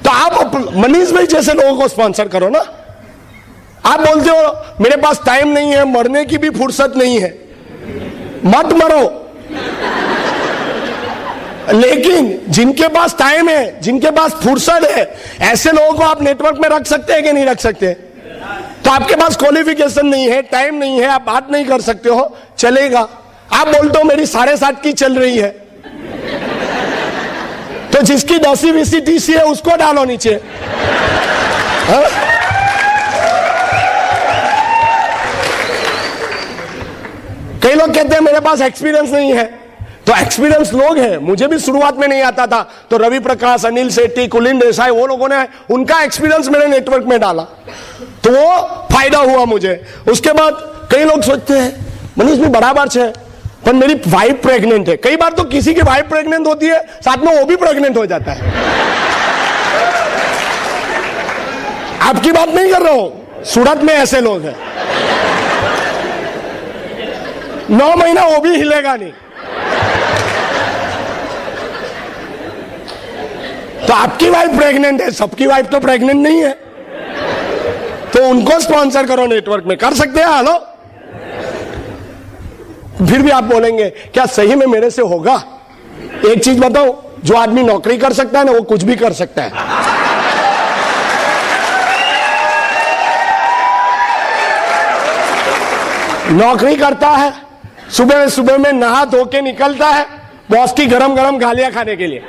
तो आप मनीष भाई जैसे लोगों को स्पॉन्सर करो ना। आप बोलते हो मेरे पास टाइम नहीं है, मरने की भी फुर्सत नहीं है, मत मरो। लेकिन जिनके पास टाइम है, जिनके पास फुर्सत है, ऐसे लोगों को आप नेटवर्क में रख सकते हैं कि नहीं रख सकते? तो आपके पास क्वालिफिकेशन नहीं है, टाइम नहीं है, आप बात नहीं कर सकते हो, चलेगा। आप बोलते हो मेरी 7.5 की चल रही है, तो जिसकी 10-20 टीसी है उसको डालो नीचे। हाँ? कई लोग कहते हैं मेरे पास एक्सपीरियंस नहीं है, तो एक्सपीरियंस लोग हैं, मुझे भी शुरुआत में नहीं आता था, तो रवि प्रकाश, अनिल सेठी, कुलीन देसाई, वो लोगों ने उनका एक्सपीरियंस मेरे नेटवर्क में डाला, तो वो फायदा हुआ मुझे। उसके बाद कई लोग सोचते हैं मनीष भी बराबर है, पर मेरी वाइफ प्रेग्नेंट है। कई बार तो किसी की वाइफ प्रेग्नेंट होती है, साथ में वो भी प्रेग्नेंट हो जाता है। आपकी बात नहीं कर रहा हूं, सूरत में ऐसे लोग हैं, 9 महीना वो भी हिलेगा नहीं। तो आपकी वाइफ प्रेग्नेंट है, सबकी वाइफ तो प्रेग्नेंट नहीं है, तो उनको स्पॉन्सर करो नेटवर्क में। कर सकते हैं? हेलो। फिर भी आप बोलेंगे क्या सही में मेरे से होगा? एक चीज बताओ, जो आदमी नौकरी कर सकता है ना, वो कुछ भी कर सकता है। नौकरी करता है, सुबह सुबह में नहा धो के निकलता है बॉस की गरम गरम गालियां खाने के लिए।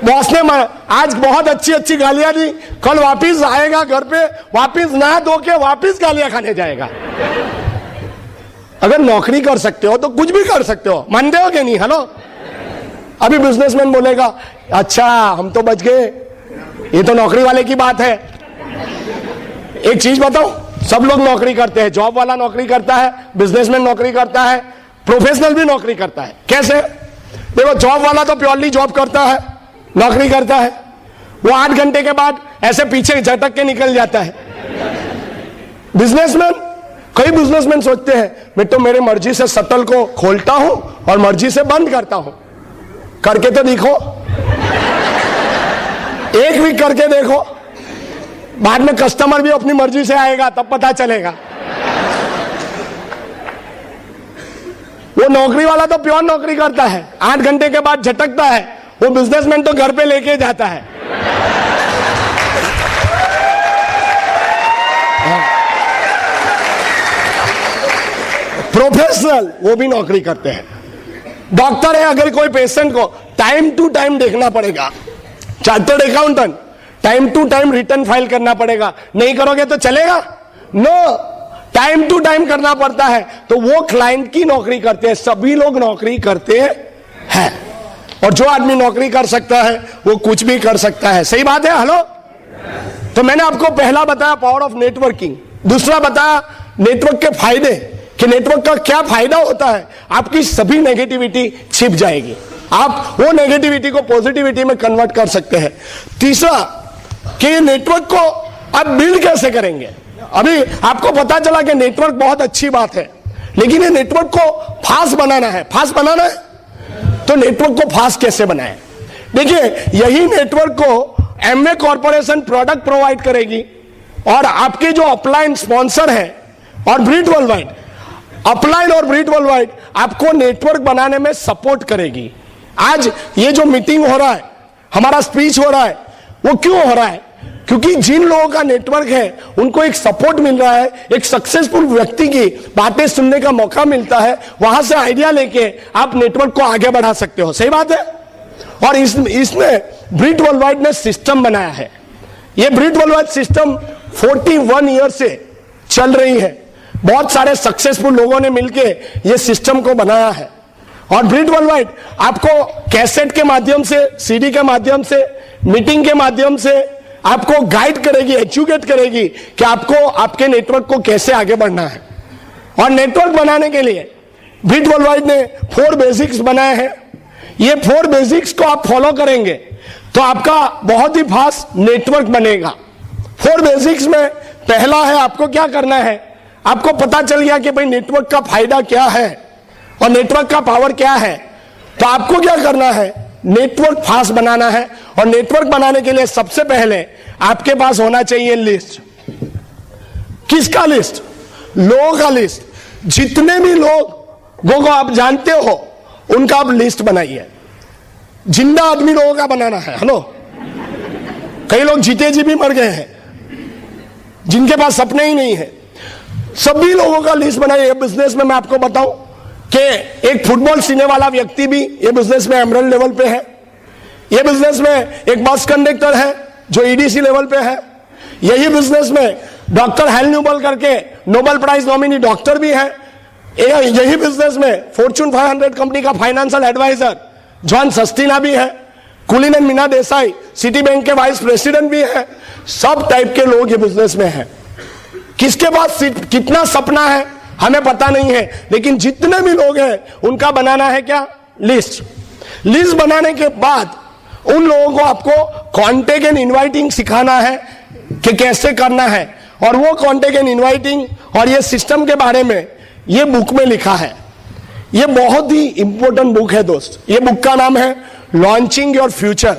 बॉस ने आज बहुत अच्छी अच्छी गालियां दी, कल वापिस आएगा घर पे, वापिस नहा धो के वापिस गालियां खाने जाएगा। अगर नौकरी कर सकते हो तो कुछ भी कर सकते हो, मानते हो कि नहीं? हेलो। अभी बिजनेसमैन बोलेगा अच्छा हम तो बच गए, ये तो नौकरी वाले की बात है। एक चीज बताओ, सब लोग नौकरी करते हैं, जॉब वाला नौकरी करता है, बिजनेसमैन नौकरी करता है, प्रोफेशनल भी नौकरी करता है। कैसे? देखो, जॉब वाला तो प्योरली जॉब करता है, नौकरी करता है, वो 8 घंटे के बाद ऐसे पीछे झटक के निकल जाता है। बिजनेसमैन, कई बिजनेसमैन सोचते हैं मैं तो मेरे मर्जी से शटल को खोलता हूं और मर्जी से बंद करता हूं। करके तो देखो, एक वीक करके देखो, बाद में कस्टमर भी अपनी मर्जी से आएगा, तब पता चलेगा। वो नौकरी वाला तो प्योर नौकरी करता है, 8 घंटे के बाद झटकता है, वो बिजनेसमैन तो घर पे लेके जाता है। प्रोफेशनल वो भी नौकरी करते हैं। डॉक्टर है, अगर कोई पेशेंट को टाइम टू टाइम देखना पड़ेगा, chartered accountant time to time return file करना पड़ेगा, नहीं करोगे तो चलेगा? नो, टाइम टू टाइम करना पड़ता है, तो वो क्लाइंट की नौकरी करते हैं। सभी लोग नौकरी करते हैं, और जो आदमी नौकरी कर सकता है वो कुछ भी कर सकता है। सही बात है? हेलो। तो मैंने आपको पहला बताया पावर ऑफ नेटवर्किंग, दूसरा बताया नेटवर्क के फायदे, कि नेटवर्क का क्या फायदा होता है। आपकी सभी नेगेटिविटी छिप जाएगी, आप वो नेगेटिविटी को पॉजिटिविटी में कन्वर्ट कर सकते हैं। तीसरा, कि नेटवर्क को आप बिल्ड कैसे करेंगे। अभी आपको पता चला कि नेटवर्क बहुत अच्छी बात है, लेकिन ये नेटवर्क को फास्ट बनाना है। फास्ट बनाना है तो नेटवर्क को फास्ट कैसे बनाए? देखिए, यही नेटवर्क को एमवे कॉर्पोरेशन प्रोडक्ट प्रोवाइड करेगी, और आपके जो अपलाइन स्पॉन्सर है और ब्रीट वर्ल्डवाइड, अपलाइन और ब्रीट वर्ल्डवाइड आपको नेटवर्क बनाने में सपोर्ट करेगी। आज ये जो मीटिंग हो रहा है, हमारा स्पीच हो रहा है, वो क्यों हो रहा है? क्योंकि जिन लोगों का नेटवर्क है उनको एक सपोर्ट मिल रहा है, एक सक्सेसफुल व्यक्ति की बातें सुनने का मौका मिलता है, वहां से आइडिया लेके आप नेटवर्क को आगे बढ़ा सकते हो। सही बात है? और इसमें ब्रीट वर्ल्डवाइड ने सिस्टम बनाया है। ये ब्रीट वर्ल्डवाइड सिस्टम 41 ईयर से चल रही है, बहुत सारे सक्सेसफुल लोगों ने मिलकर ये सिस्टम को बनाया है। और ब्रीट वर्ल्डवाइड आपको कैसेट के माध्यम से, सीडी के माध्यम से, मीटिंग के माध्यम से आपको गाइड करेगी, एजुकेट करेगी कि आपको आपके नेटवर्क को कैसे आगे बढ़ना है। और नेटवर्क बनाने के लिए ब्रीट वर्ल्डवाइड ने 4 बेसिक्स बनाए हैं। ये 4 बेसिक्स को आप फॉलो करेंगे तो आपका बहुत ही फास्ट नेटवर्क बनेगा। 4 बेसिक्स में पहला है, आपको क्या करना है, आपको पता चल गया कि भाई नेटवर्क का फायदा क्या है और नेटवर्क का पावर क्या है, तो आपको क्या करना है, नेटवर्क फास्ट बनाना है। और नेटवर्क बनाने के लिए सबसे पहले आपके पास होना चाहिए लिस्ट। किसका लिस्ट? लोगों का लिस्ट। जितने भी लोगों को आप जानते हो उनका आप लिस्ट बनाइए। जिंदा आदमी लोगों का बनाना है। हेलो, कई लोग जीते जी भी मर गए हैं, जिनके पास सपने ही नहीं है। सभी लोगों का लिस्ट बनाइए। बिजनेस में मैं आपको बताऊं कि एक फुटबॉल सीने वाला व्यक्ति भी ये बिजनेस में एमरल्ड लेवल पे है। ये बिजनेस में एक बस कंडक्टर है जो ईडीसी लेवल पे है। यही बिजनेस में डॉक्टर हेल न्यूबल करके नोबेल प्राइज नॉमिनी डॉक्टर भी है। यही बिजनेस में फॉर्च्यून 500 कंपनी का फाइनेंशियल एडवाइजर जॉन सस्तीना भी है। कुलीन and Meena Desai city bank के वाइस प्रेसिडेंट भी है। सब टाइप के लोग ये बिजनेस में हैं। किसके पास कितना सपना है हमें पता नहीं है, लेकिन जितने भी लोग हैं उनका बनाना है क्या, लिस्ट। लिस्ट बनाने के बाद उन लोगों को आपको कॉन्टेक्ट एंड इनवाइटिंग सिखाना है कि कैसे करना है। और वो कॉन्टेक्ट एंड इनवाइटिंग और ये सिस्टम के बारे में ये बुक में लिखा है। ये बहुत ही इंपॉर्टेंट बुक है दोस्त। ये बुक का नाम है लॉन्चिंग योर फ्यूचर।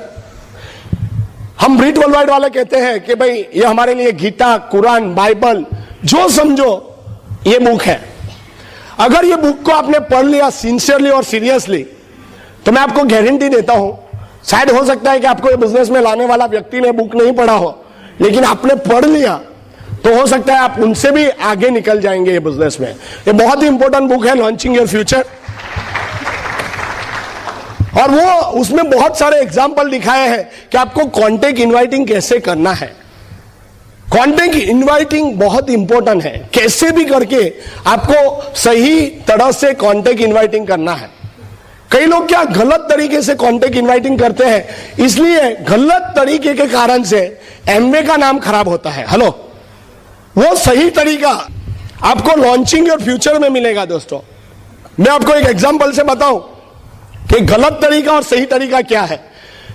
हम ब्रिट वर्ल्डवाइड वाले कहते हैं कि भाई ये हमारे लिए गीता, कुरान, बाइबल जो समझो ये बुक है। अगर ये बुक को आपने पढ़ लिया सिंसियरली और सीरियसली तो मैं आपको गारंटी देता हूं, शायद हो सकता है कि आपको ये बिजनेस में लाने वाला व्यक्ति ने बुक नहीं पढ़ा हो, लेकिन आपने पढ़ लिया तो हो सकता है आप उनसे भी आगे निकल जाएंगे ये बिजनेस में। ये बहुत ही इंपॉर्टेंट बुक है लॉन्चिंग योर फ्यूचर। और वो उसमें बहुत सारे एग्जाम्पल दिखाए हैं कि आपको कॉन्टेक्ट इनवाइटिंग कैसे करना है। कॉन्टेक्ट इनवाइटिंग बहुत इंपॉर्टेंट है। कैसे भी करके आपको सही तरह से कॉन्टेक्ट इनवाइटिंग करना है। कई लोग क्या गलत तरीके से कॉन्टेक्ट इनवाइटिंग करते हैं, इसलिए गलत तरीके के कारण से एमवे का नाम खराब होता है। हेलो, वो सही तरीका आपको लॉन्चिंग योर फ्यूचर में मिलेगा दोस्तों। मैं आपको एक एग्जांपल से बताऊं कि गलत तरीका और सही तरीका क्या है।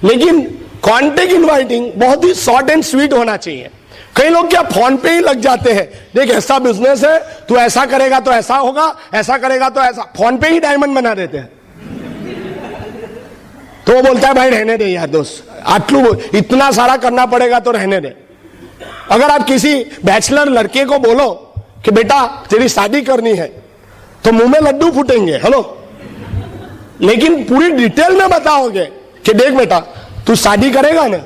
लेकिन कॉन्टेक्ट इनवाइटिंग बहुत ही शॉर्ट एंड स्वीट होना चाहिए। कई लोग क्या फोन पे ही लग जाते हैं, देख ऐसा बिजनेस है, तू ऐसा करेगा तो ऐसा होगा, ऐसा करेगा तो ऐसा, फोन पे ही डायमंड बना देते हैं। तो वो बोलता है भाई रहने दे यार दोस्त, आटलू इतना सारा करना पड़ेगा तो रहने दे। अगर आप किसी बैचलर लड़के को बोलो कि बेटा तेरी शादी करनी है तो मुंह में लड्डू फूटेंगे। हेलो, लेकिन पूरी डिटेल में बताओगे कि देख बेटा तू शादी करेगा ना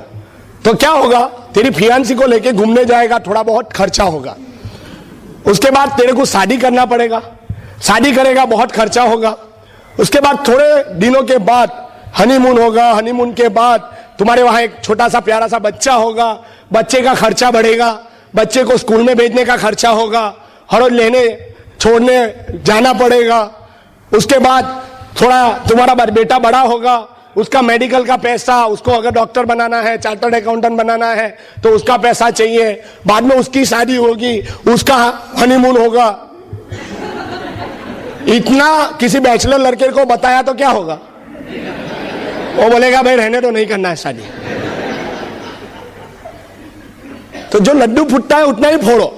तो क्या होगा, तेरी फियांसी को लेके घूमने जाएगा, थोड़ा बहुत खर्चा होगा, उसके बाद तेरे को शादी करना पड़ेगा, शादी करेगा बहुत खर्चा होगा, उसके बाद थोड़े दिनों के बाद हनीमून होगा, हनीमून के बाद तुम्हारे वहां एक छोटा सा प्यारा सा बच्चा होगा, बच्चे का खर्चा बढ़ेगा, बच्चे को स्कूल में भेजने का खर्चा होगा, हर रोज लेने छोड़ने जाना पड़ेगा, उसके बाद थोड़ा तुम्हारा बेटा बड़ा होगा, उसका मेडिकल का पैसा, उसको अगर डॉक्टर बनाना है, चार्टर्ड अकाउंटेंट बनाना है तो उसका पैसा चाहिए, बाद में उसकी शादी होगी, उसका हनीमून होगा। इतना किसी बैचलर लड़के को बताया तो क्या होगा, वो बोलेगा भाई रहने तो नहीं करना है शादी। तो जो लड्डू फूटता है उतना ही फोड़ो,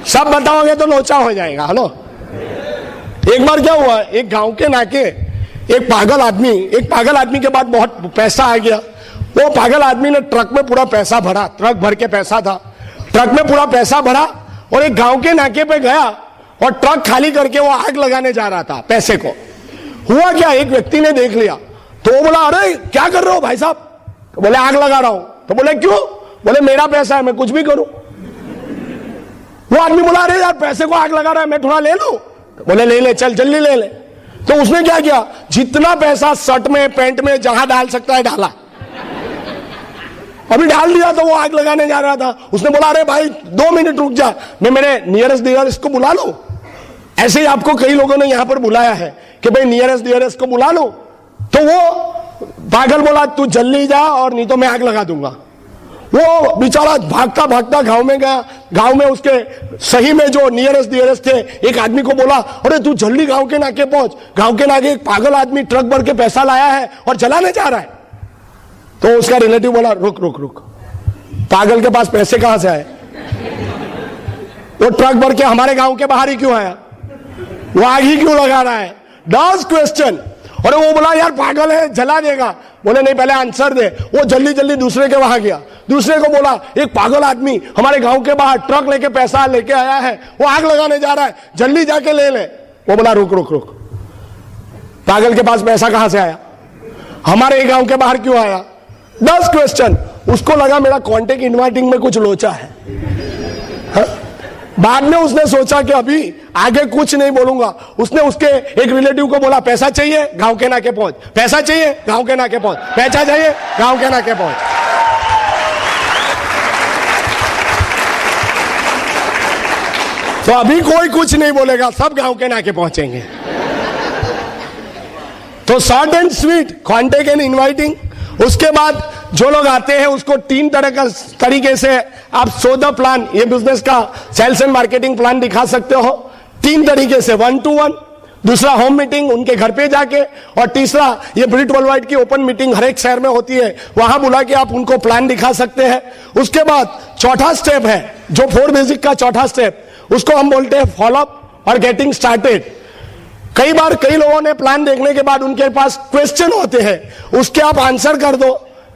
सब बताओगे तो लोचा हो जाएगा। हेलो, एक बार क्या हुआ, एक गांव के नाके एक पागल आदमी के बाद बहुत पैसा आ गया। वो पागल आदमी ने ट्रक में पूरा पैसा भरा, ट्रक भर के पैसा था, ट्रक में पूरा पैसा भरा और एक गांव के नाके पे गया और ट्रक खाली करके वो आग लगाने जा रहा था पैसे को। हुआ क्या, एक व्यक्ति ने देख लिया तो वो बोला अरे क्या कर रहे हो भाई साहब, तो बोले आग लगा रहा हूं। तो बोले क्यों, बोले मेरा पैसा है मैं कुछ भी करूं। वो आदमी बोला अरे यार पैसे को आग लगा रहा है मैं थोड़ा ले लूं, तो बोले ले ले चल जल्दी ले ले। तो उसने क्या किया, जितना पैसा शर्ट में पैंट में जहां डाल सकता है डाला, अभी डाल दिया तो वो आग लगाने जा रहा था। उसने बोला अरे भाई 2 मिनट रुक जा, मैं मेरे नियरेस्ट डियरेस्ट को बुला लूं। ऐसे ही आपको कई लोगों ने यहां पर बुलाया है कि भाई नियरेस्ट डियरेस्ट को बुला लो, तो वो पागल बोला तू जल्दी जा और नहीं तो मैं आग लगा दूंगा। वो बेचारा भागता भागता गांव में गया, गांव में उसके सही में जो नियरेस्ट डियरेस्ट थे एक आदमी को बोला अरे तू जल्दी गांव के नाके पहुंच, गांव के नाके एक पागल आदमी ट्रक भर के पैसा लाया है और जलाने जा रहा है। तो उसका रिलेटिव बोला रुक रुक रुक, पागल के पास पैसे कहां से आए, वो ट्रक भर के हमारे गांव के बाहर ही क्यों आया, वो आग ही क्यों लगा रहा है, 10 क्वेश्चन। और वो बोला यार पागल है जला देगा, बोले नहीं पहले आंसर दे। वो जल्दी जल्दी दूसरे के वहां गया, दूसरे को बोला एक पागल आदमी हमारे गांव के बाहर ट्रक लेके पैसा लेके आया है, वो आग लगाने जा रहा है, जल्दी जाके ले ले। वो बोला रुक रुक रुक, पागल के पास पैसा कहां से आया, हमारे गांव के बाहर क्यों आया, 10 क्वेश्चन। उसको लगा मेरा कॉन्टेक्ट इनवाइटिंग में कुछ लोचा है। बाद में उसने सोचा कि अभी आगे कुछ नहीं बोलूंगा, उसने उसके एक रिलेटिव को बोला पैसा चाहिए, गांव के नाके पहुंच, पैसा चाहिए, गांव के नाके पहुंच, पैसा चाहिए, गांव के नाके पहुंच। तो अभी कोई कुछ नहीं बोलेगा, सब गांव के नाके पहुंचेंगे। तो short and sweet, contact and inviting. उसके बाद जो लोग आते हैं उसको 3 तरह का तरीके से आप शो द प्लान, ये बिजनेस का सेल्स एंड मार्केटिंग प्लान दिखा सकते हो 3 तरीके से, 1 to 1, दूसरा होम मीटिंग उनके घर पे जाके, और तीसरा ये ब्रिट वर्ल्डवाइड की ओपन मीटिंग हर एक शहर में होती है, वहां बुला के आप उनको प्लान दिखा सकते हैं। उसके बाद चौथा स्टेप है, जो 4 बेसिक का चौथा स्टेप, उसको हम बोलते हैं फॉलोअप और गेटिंग स्टार्टेड। कई बार कई लोगों ने प्लान देखने के बाद उनके पास क्वेश्चन होते हैं, उसके आप आंसर कर दो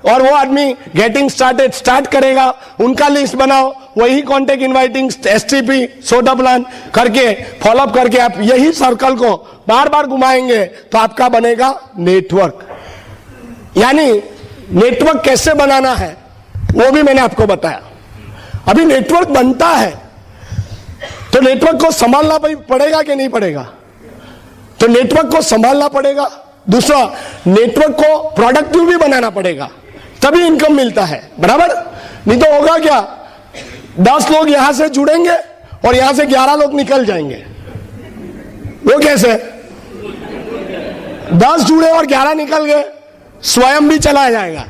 और वो आदमी गेटिंग स्टार्टेड स्टार्ट करेगा, उनका लिस्ट बनाओ, वही contact inviting, STP, soda plan करके फॉलोअप करके आप यही सर्कल को बार बार घुमाएंगे तो आपका बनेगा नेटवर्क। यानी नेटवर्क कैसे बनाना है वो भी मैंने आपको बताया। अभी नेटवर्क बनता है तो नेटवर्क को संभालना पड़ेगा कि नहीं पड़ेगा? तो नेटवर्क को संभालना पड़ेगा। दूसरा, नेटवर्क को प्रोडक्टिव भी बनाना पड़ेगा, तभी इनकम मिलता है, बराबर? नहीं तो होगा क्या, 10 लोग यहां से जुड़ेंगे और यहां से 11 लोग निकल जाएंगे। वो कैसे? 10 जुड़े और 11 निकल गए, स्वयं भी चला जाएगा।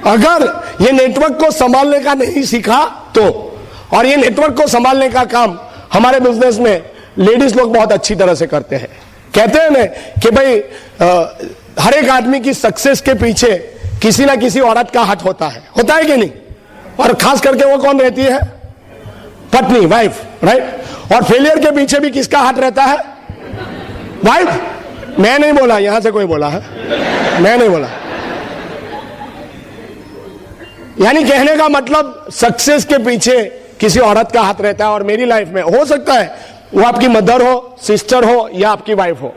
अगर ये नेटवर्क को संभालने का नहीं सीखा तो, और ये नेटवर्क को संभालने का काम हमारे बिजनेस में लेडीज लोग बहुत अच्छी तरह से करते हैं। कहते हैं ना कि भाई हर एक आदमी की सक्सेस के पीछे किसी ना किसी औरत का हाथ होता है कि नहीं? और खास करके वो कौन रहती है? पत्नी, वाइफ, राइट? और फेलियर के पीछे भी किसका हाथ रहता है? वाइफ। मैं नहीं बोला, यहां से कोई बोला है, मैं नहीं बोला। यानी कहने का मतलब सक्सेस के पीछे किसी औरत का हाथ रहता है। और मेरी लाइफ में हो सकता है वो आपकी मदर हो, सिस्टर हो या आपकी वाइफ हो,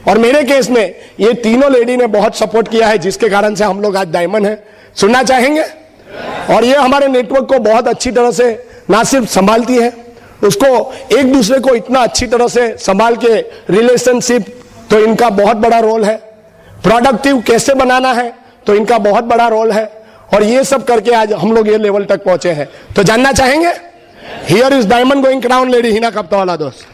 और मेरे केस में ये तीनों लेडी ने बहुत सपोर्ट किया है, जिसके कारण से हम लोग आज डायमंड हैं। सुनना चाहेंगे? और ये हमारे नेटवर्क को बहुत अच्छी तरह से ना सिर्फ संभालती है, उसको एक दूसरे को इतना अच्छी तरह से संभाल के रिलेशनशिप, तो इनका बहुत बड़ा रोल है। प्रोडक्टिव कैसे बनाना है तो इनका बहुत बड़ा रोल है। और ये सब करके आज हम लोग ये लेवल तक पहुंचे हैं। तो जानना चाहेंगे? Here is diamond going crown lady Hina Kaptawala दोस्त।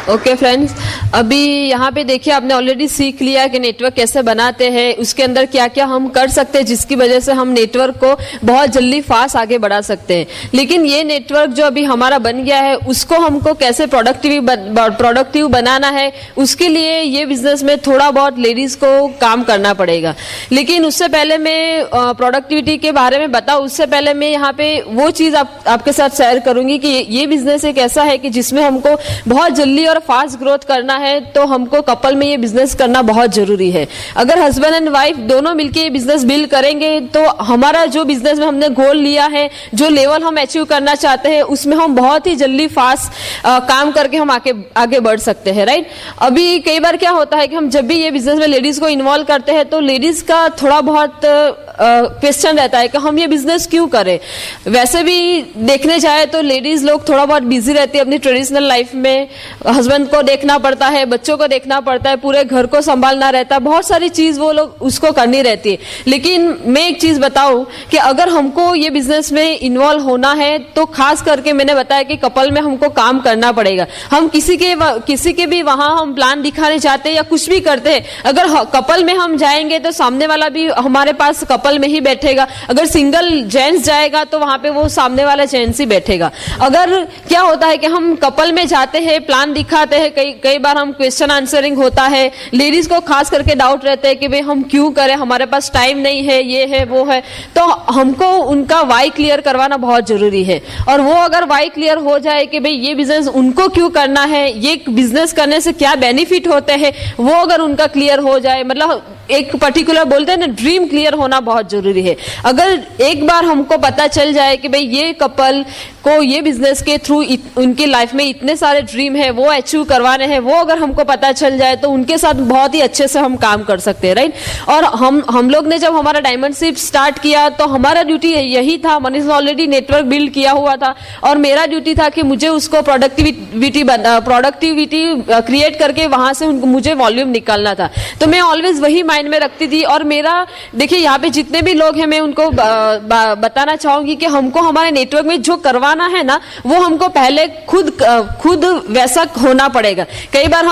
ओके फ्रेंड्स, अभी यहाँ पे देखिए आपने ऑलरेडी सीख लिया कि नेटवर्क कैसे बनाते हैं, उसके अंदर क्या क्या हम कर सकते हैं जिसकी वजह से हम नेटवर्क को बहुत जल्दी फास्ट आगे बढ़ा सकते हैं। लेकिन ये नेटवर्क जो अभी हमारा बन गया है उसको हमको कैसे प्रोडक्टिव बनाना है, उसके लिए ये बिजनेस में थोड़ा बहुत लेडीज को काम करना पड़ेगा। लेकिन उससे पहले मैं प्रोडक्टिविटी के बारे में बताऊं, उससे पहले मैं यहाँ पे वो चीज आपके साथ शेयर करूंगी कि ये बिजनेस एक ऐसा है कि जिसमें हमको बहुत जल्दी और फास्ट ग्रोथ करना है, तो हमको कपल में ये बिजनेस करना बहुत जरूरी है। अगर हस्बैंड एंड वाइफ दोनों मिलके ये बिजनेस बिल्ड करेंगे तो हमारा जो बिजनेस में हमने गोल लिया है, जो लेवल हम अचीव करना चाहते हैं, उसमें हम बहुत ही जल्दी फास्ट काम करके हम आगे बढ़ सकते हैं, राइट? अभी कई बार क्या होता है कि हम जब भी ये बिजनेस में लेडीज को इन्वॉल्व करते हैं तो लेडीज का थोड़ा बहुत क्वेश्चन रहता है कि हम ये बिजनेस क्यों करें। वैसे भी देखने जाए तो लेडीज लोग थोड़ा बहुत बिजी रहती है अपनी ट्रेडिशनल लाइफ में, हस्बैंड को देखना पड़ता है, बच्चों को देखना पड़ता है, पूरे घर को संभालना रहता है, बहुत सारी चीज वो लोग उसको करनी रहती है। लेकिन मैं एक चीज बताऊं कि अगर हमको ये बिजनेस में इन्वॉल्व होना है तो खास करके मैंने बताया कि कपल में हमको काम करना पड़ेगा। हम किसी के भी वहां हम प्लान दिखाने जाते हैं या कुछ भी करते हैं, अगर कपल में हम जाएंगे तो सामने वाला भी हमारे पास कपल में ही बैठेगा। अगर सिंगल जेंट्स जाएगा तो वहां पे वो सामने वाला जेंट्स ही बैठेगा। अगर क्या होता है कि हम कपल में जाते हैं, प्लान दिखाते हैं, कई बार हम क्वेश्चन आंसरिंग होता है, लेडीज को खास करके डाउट रहते हैं कि भाई हम क्यों करें, हमारे पास टाइम नहीं है, ये है वो है, तो हमको उनका वाई क्लियर करवाना बहुत जरूरी है। और वो अगर वाई क्लियर हो जाए कि भाई ये बिजनेस उनको क्यों करना है, ये बिजनेस करने से क्या बेनिफिट होते हैं, वो अगर उनका क्लियर हो जाए, मतलब एक पर्टिकुलर बोलते हैं ना, ड्रीम क्लियर होना बहुत जरूरी है। अगर एक बार हमको पता चल जाए कि भाई ये कपल को ये बिजनेस के थ्रू उनकी लाइफ में इतने सारे ड्रीम है वो अचीव करवाने हैं, वो अगर हमको पता चल जाए तो उनके साथ बहुत ही अच्छे से हम काम कर सकते हैं, राइट। और हम लोग ने जब हमारा डायमंडशिप स्टार्ट किया तो हमारा ड्यूटी यही था, मनीष ने ऑलरेडी नेटवर्क बिल्ड किया हुआ था और मेरा ड्यूटी था कि मुझे उसको प्रोडक्टिविटी क्रिएट करके वहां से मुझे वॉल्यूम निकालना था। तो मैं ऑलवेज वही माइंड में रखती थी। और मेरा देखिए यहाँ पे जितने भी लोग हैं मैं उनको बताना चाहूंगी कि हमको हमारे नेटवर्क में जो करवाना है ना वो हमको पहले खुद वैसा होना पड़ेगा। कई बार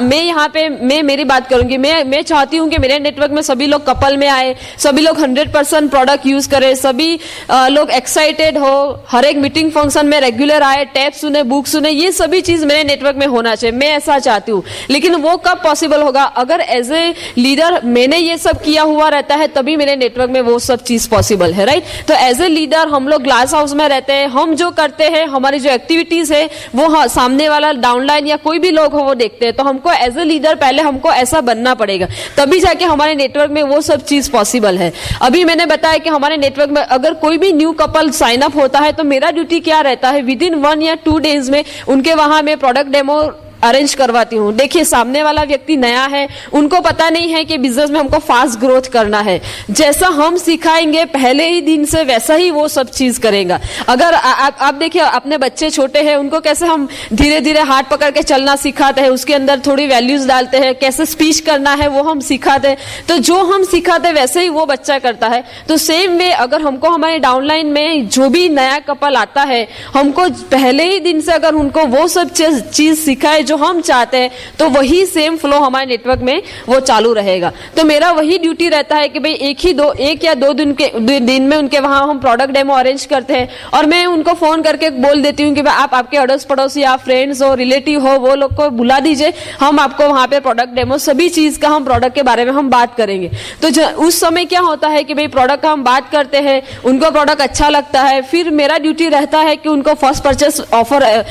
मैं यहाँ पे मेरी बात करूंगी, मैं चाहती हूँ कि मेरे नेटवर्क में सभी लोग कपल में आए, सभी लोग 100% प्रोडक्ट यूज करें, सभी लोग एक्साइटेड हो, हर एक मीटिंग फंक्शन में रेगुलर आए, टैप सुने, बुक सुने, ये सभी चीज मेरे नेटवर्क में होना चाहिए। मैं ऐसा चाहती हूँ। लेकिन वो कब पॉसिबल होगा? अगर एज ए लीडर मैंने ये सब किया हुआ रहता है तभी मेरे नेटवर्क में वो सब चीज पॉसिबल है, राइट। तो एज ए लीडर हम लोग ग्लास हाउस में रहते हैं, हम जो करते हैं, हमारी जो एक्टिविटीज है वो सामने वाला डाउनलाइन या कोई भी लोग हो वो देखते हैं। तो हमको एज ए लीडर पहले हमको ऐसा बनना पड़ेगा, तभी जाके हमारे नेटवर्क में वो सब चीज पॉसिबल है। अभी मैंने बताया कि हमारे नेटवर्क में अगर कोई भी न्यू कपल साइन अप होता है तो मेरा ड्यूटी क्या रहता है, विद इन 1 या 2 डेज में उनके वहां में प्रोडक्ट डेमो अरेंज करवाती हूँ। देखिए सामने वाला व्यक्ति नया है, उनको पता नहीं है कि बिजनेस में हमको फास्ट ग्रोथ करना है। जैसा हम सिखाएंगे पहले ही दिन से वैसा ही वो सब चीज करेगा। अगर आप देखिए अपने बच्चे छोटे हैं, उनको कैसे हम धीरे धीरे हाथ पकड़ के चलना सिखाते हैं, उसके अंदर थोड़ी वैल्यूज डालते हैं, कैसे स्पीच करना है वो हम सिखाते हैं। तो जो हम सिखाते हैं वैसे ही वो बच्चा करता है। तो सेम वे अगर हमको हमारे डाउनलाइन में जो भी नया कपल आता है, हमको पहले ही दिन से अगर उनको वो सब चीज सिखाए जो हम चाहते हैं तो वही सेम फ्लो हमारे नेटवर्क में वो चालू रहेगा। तो मेरा वही ड्यूटी रहता है कि भाई एक या दो दिन में उनके वहां हम प्रोडक्ट डेमो अरेंज करते हैं और मैं उनको फोन करके बोल देती हूँ कि भाई आप आपके अड़ोस पड़ोसी या फ्रेंड्स हो, रिलेटिव हो, वो लोग को बुला दीजिए, हम आपको वहां पे प्रोडक्ट डेमो सभी चीज का हम प्रोडक्ट के बारे में हम बात करेंगे। तो उस समय क्या होता है कि भाई प्रोडक्ट का हम बात करते हैं, उनको प्रोडक्ट अच्छा लगता है, फिर मेरा ड्यूटी रहता है कि उनको फर्स्ट परचेस ऑफर